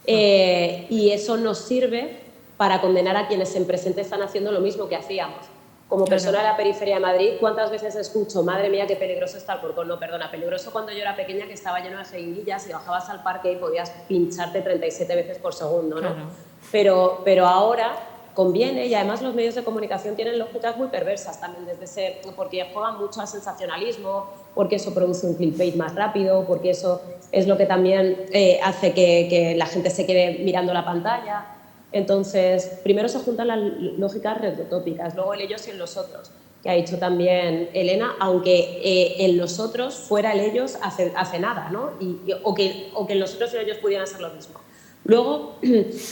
y eso nos sirve para condenar a quienes en presente están haciendo lo mismo que hacíamos. Como persona de la periferia de Madrid, ¿cuántas veces escucho, madre mía, qué peligroso está Alcorcón? No, perdona, peligroso cuando yo era pequeña, que estaba lleno de jeringuillas y bajabas al parque y podías pincharte 37 veces por segundo, ¿no? Claro. Pero ahora conviene, y además los medios de comunicación tienen lógicas muy perversas también, porque juegan mucho al sensacionalismo, porque eso produce un clickbait más rápido, porque eso es lo que también hace que la gente se quede mirando la pantalla. Entonces, primero se juntan las lógicas retrotópicas, luego el ellos y el los otros, que ha dicho también Elena, aunque en los otros fuera el ellos hace nada, ¿no? O que en los otros y ellos pudieran ser lo mismo. Luego,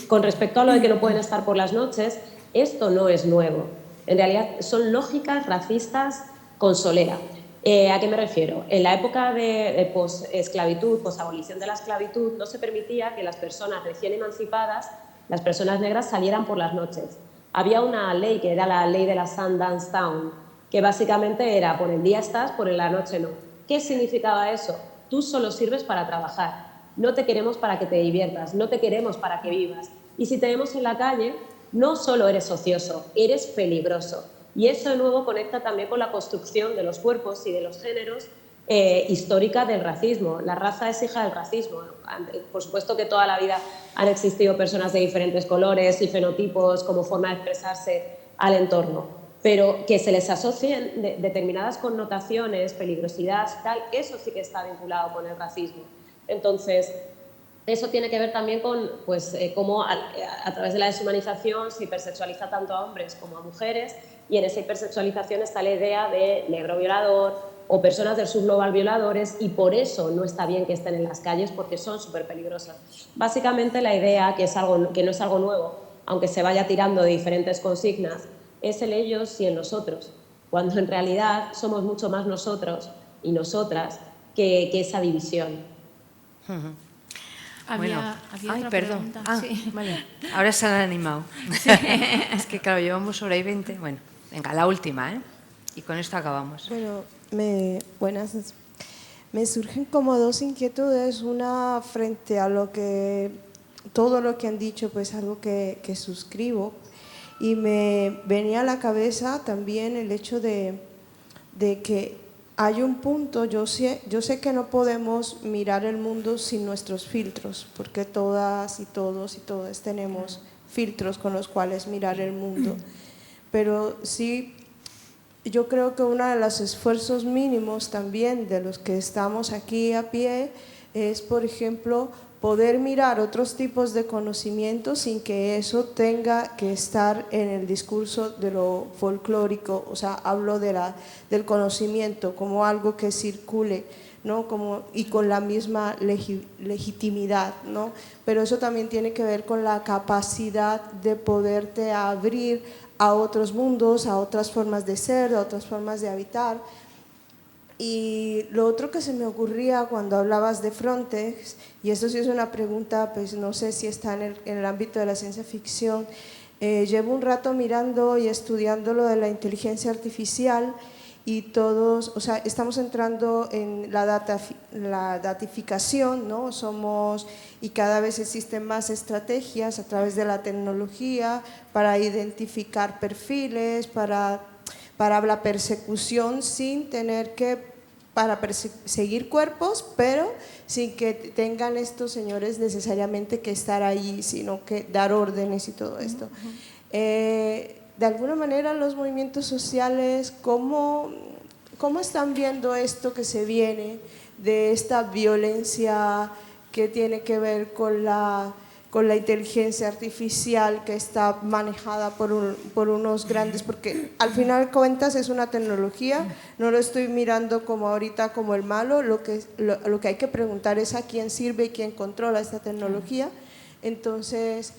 con respecto a lo de que no pueden estar por las noches, esto no es nuevo. En realidad son lógicas racistas con solera. ¿A qué me refiero? En la época de post-esclavitud, post-abolición de la esclavitud, no se permitía que las personas recién emancipadas, las personas negras, salieran por las noches. Había una ley que era la ley de la Sundance Town, que básicamente era por el día estás, por la noche no. ¿Qué significaba eso? Tú solo sirves para trabajar. No te queremos para que te diviertas, no te queremos para que vivas. Y si te vemos en la calle, no solo eres ocioso, eres peligroso. Y eso de nuevo conecta también con la construcción de los cuerpos y de los géneros histórica del racismo. La raza es hija del racismo. Por supuesto que toda la vida han existido personas de diferentes colores y fenotipos como forma de expresarse al entorno. Pero que se les asocien determinadas connotaciones, peligrosidad, tal, eso sí que está vinculado con el racismo. Entonces, eso tiene que ver también con cómo a través de la deshumanización se hipersexualiza tanto a hombres como a mujeres, y en esa hipersexualización está la idea de negro violador o personas del subglobal violadores, y por eso no está bien que estén en las calles, porque son súper peligrosas. Básicamente la idea, que no es algo nuevo, aunque se vaya tirando de diferentes consignas, es el ellos y el nosotros, cuando en realidad somos mucho más nosotros y nosotras que esa división. Había otra perdón. pregunta. Sí. Vale. Ahora se han animado. Sí. Es que claro, llevamos hora y 20. Bueno, venga, la última, ¿eh? Y con esto acabamos. Bueno, buenas. Me surgen como dos inquietudes. Una frente a todo lo que han dicho, pues algo que suscribo. Y me venía a la cabeza también el hecho de que hay un punto, yo sé que no podemos mirar el mundo sin nuestros filtros, porque todas y todos y todas tenemos filtros con los cuales mirar el mundo. Pero sí, yo creo que uno de los esfuerzos mínimos también de los que estamos aquí a pie es, por ejemplo, poder mirar otros tipos de conocimientos sin que eso tenga que estar en el discurso de lo folclórico. O sea, hablo del conocimiento como algo que circule, ¿no? Y con la misma legitimidad, ¿no? Pero eso también tiene que ver con la capacidad de poderte abrir a otros mundos, a otras formas de ser, a otras formas de habitar. Y lo otro que se me ocurría cuando hablabas de Frontex, y esto sí es una pregunta, pues no sé si está en el ámbito de la ciencia ficción, llevo un rato mirando y estudiando lo de la inteligencia artificial, y todos, o sea, estamos entrando en la datificación, ¿no? Y cada vez existen más estrategias a través de la tecnología para identificar perfiles, para la persecución sin tener para perseguir cuerpos, pero sin que tengan estos señores necesariamente que estar ahí, sino que dar órdenes y todo esto. De alguna manera los movimientos sociales, ¿cómo están viendo esto que se viene de esta violencia que tiene que ver con la inteligencia artificial que está manejada por unos grandes, porque al final de cuentas es una tecnología, no lo estoy mirando como ahorita como el malo, lo que hay que preguntar es a quién sirve y quién controla esta tecnología. Entonces,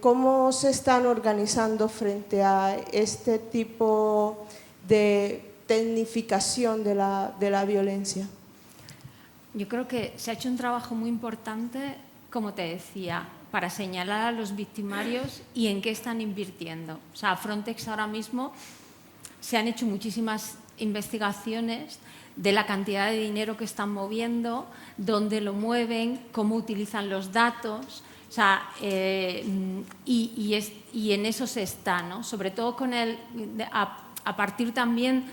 ¿Cómo se están organizando frente a este tipo de tecnificación de la violencia? Yo creo que se ha hecho un trabajo muy importante, como te decía, para señalar a los victimarios y en qué están invirtiendo. O sea, Frontex ahora mismo se han hecho muchísimas investigaciones de la cantidad de dinero que están moviendo, dónde lo mueven, cómo utilizan los datos. O sea, y en eso se está, ¿no? Sobre todo a partir también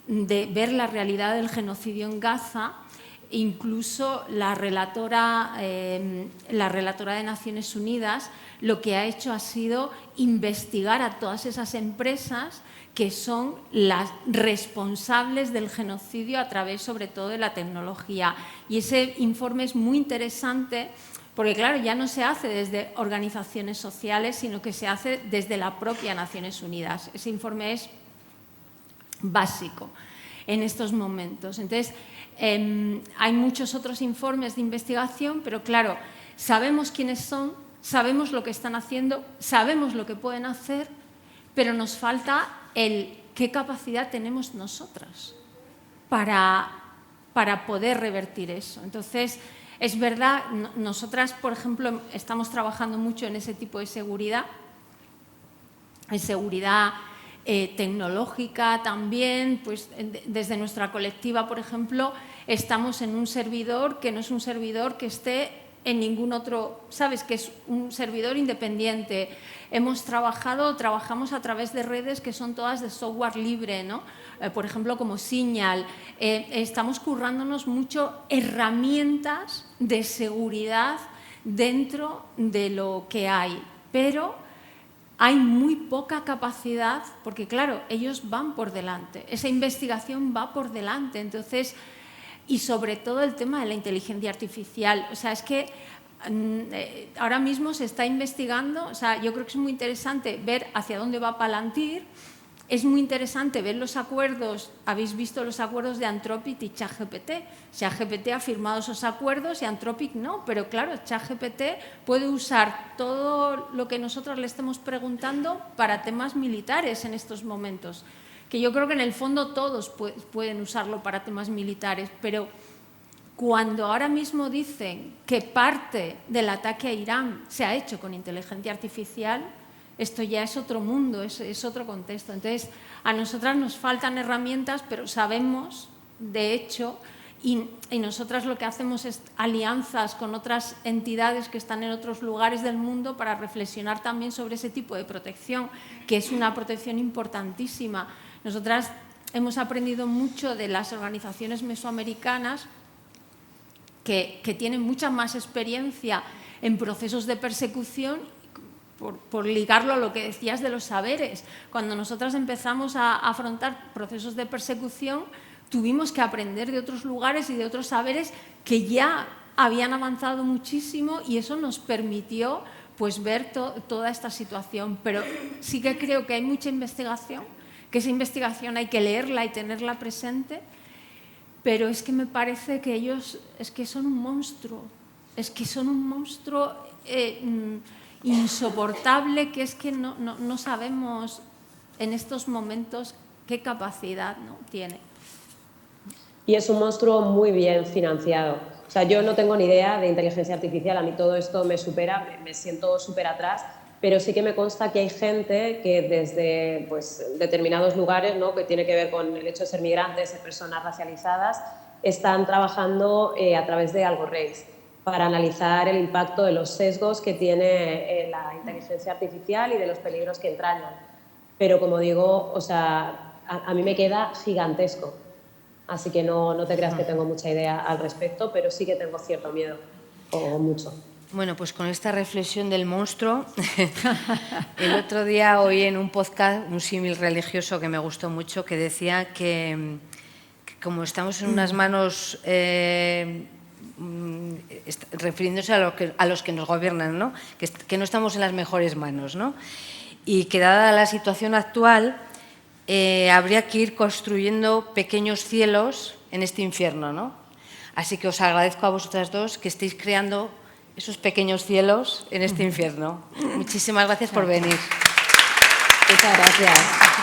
de ver la realidad del genocidio en Gaza. Incluso la relatora de Naciones Unidas lo que ha hecho ha sido investigar a todas esas empresas que son las responsables del genocidio a través, sobre todo, de la tecnología. Y ese informe es muy interesante porque, claro, ya no se hace desde organizaciones sociales, sino que se hace desde la propia Naciones Unidas. Ese informe es básico en estos momentos. Entonces, hay muchos otros informes de investigación, pero claro, sabemos quiénes son, sabemos lo que están haciendo, sabemos lo que pueden hacer, pero nos falta qué capacidad tenemos nosotras para poder revertir eso. Entonces, es verdad, nosotras, por ejemplo, estamos trabajando mucho en ese tipo de seguridad, en seguridad tecnológica también, pues desde nuestra colectiva, por ejemplo, estamos en un servidor que no es un servidor que esté en ningún otro, ¿sabes? Que es un servidor independiente. Trabajamos a través de redes que son todas de software libre, ¿no? Por ejemplo, como Signal. Estamos currándonos mucho herramientas de seguridad dentro de lo que hay, pero hay muy poca capacidad, porque claro, ellos van por delante, esa investigación va por delante, entonces, y sobre todo el tema de la inteligencia artificial. O sea, es que ahora mismo se está investigando, o sea, yo creo que es muy interesante ver hacia dónde va Palantir, es muy interesante ver los acuerdos, habéis visto los acuerdos de Anthropic y ChatGPT. ChatGPT ha firmado esos acuerdos y Anthropic no, pero claro, ChatGPT puede usar todo lo que nosotros le estemos preguntando para temas militares en estos momentos, que yo creo que en el fondo todos pueden usarlo para temas militares, pero cuando ahora mismo dicen que parte del ataque a Irán se ha hecho con inteligencia artificial, esto ya es otro mundo, es otro contexto. Entonces, a nosotras nos faltan herramientas, pero sabemos, de hecho, y nosotras lo que hacemos es alianzas con otras entidades que están en otros lugares del mundo para reflexionar también sobre ese tipo de protección, que es una protección importantísima. Nosotras hemos aprendido mucho de las organizaciones mesoamericanas que tienen mucha más experiencia en procesos de persecución. Por ligarlo a lo que decías de los saberes, cuando nosotras empezamos a afrontar procesos de persecución, tuvimos que aprender de otros lugares y de otros saberes que ya habían avanzado muchísimo y eso nos permitió pues, ver toda esta situación. Pero sí que creo que hay mucha investigación, que esa investigación hay que leerla y tenerla presente, pero es que me parece que ellos es que son un monstruo, insoportable, que es que no sabemos en estos momentos qué capacidad, ¿no?, tiene. Y es un monstruo muy bien financiado. O sea, yo no tengo ni idea de inteligencia artificial, a mí todo esto me supera, me siento súper atrás, pero sí que me consta que hay gente que desde pues, determinados lugares, ¿no?, que tiene que ver con el hecho de ser migrantes, ser personas racializadas, están trabajando a través de Algorand para analizar el impacto de los sesgos que tiene la inteligencia artificial y de los peligros que entrañan. Pero, como digo, o sea, a mí me queda gigantesco. Así que no te creas que tengo mucha idea al respecto, pero sí que tengo cierto miedo, o mucho. Bueno, pues con esta reflexión del monstruo, el otro día oí en un podcast un símil religioso que me gustó mucho, que decía que como estamos en unas manos... refiriéndose a los que nos gobiernan, ¿no? Que no estamos en las mejores manos, ¿no? Y que dada la situación actual habría que ir construyendo pequeños cielos en este infierno, ¿no? Así que os agradezco a vosotras dos que estéis creando esos pequeños cielos en este infierno. Muchísimas gracias por venir. Muchas gracias.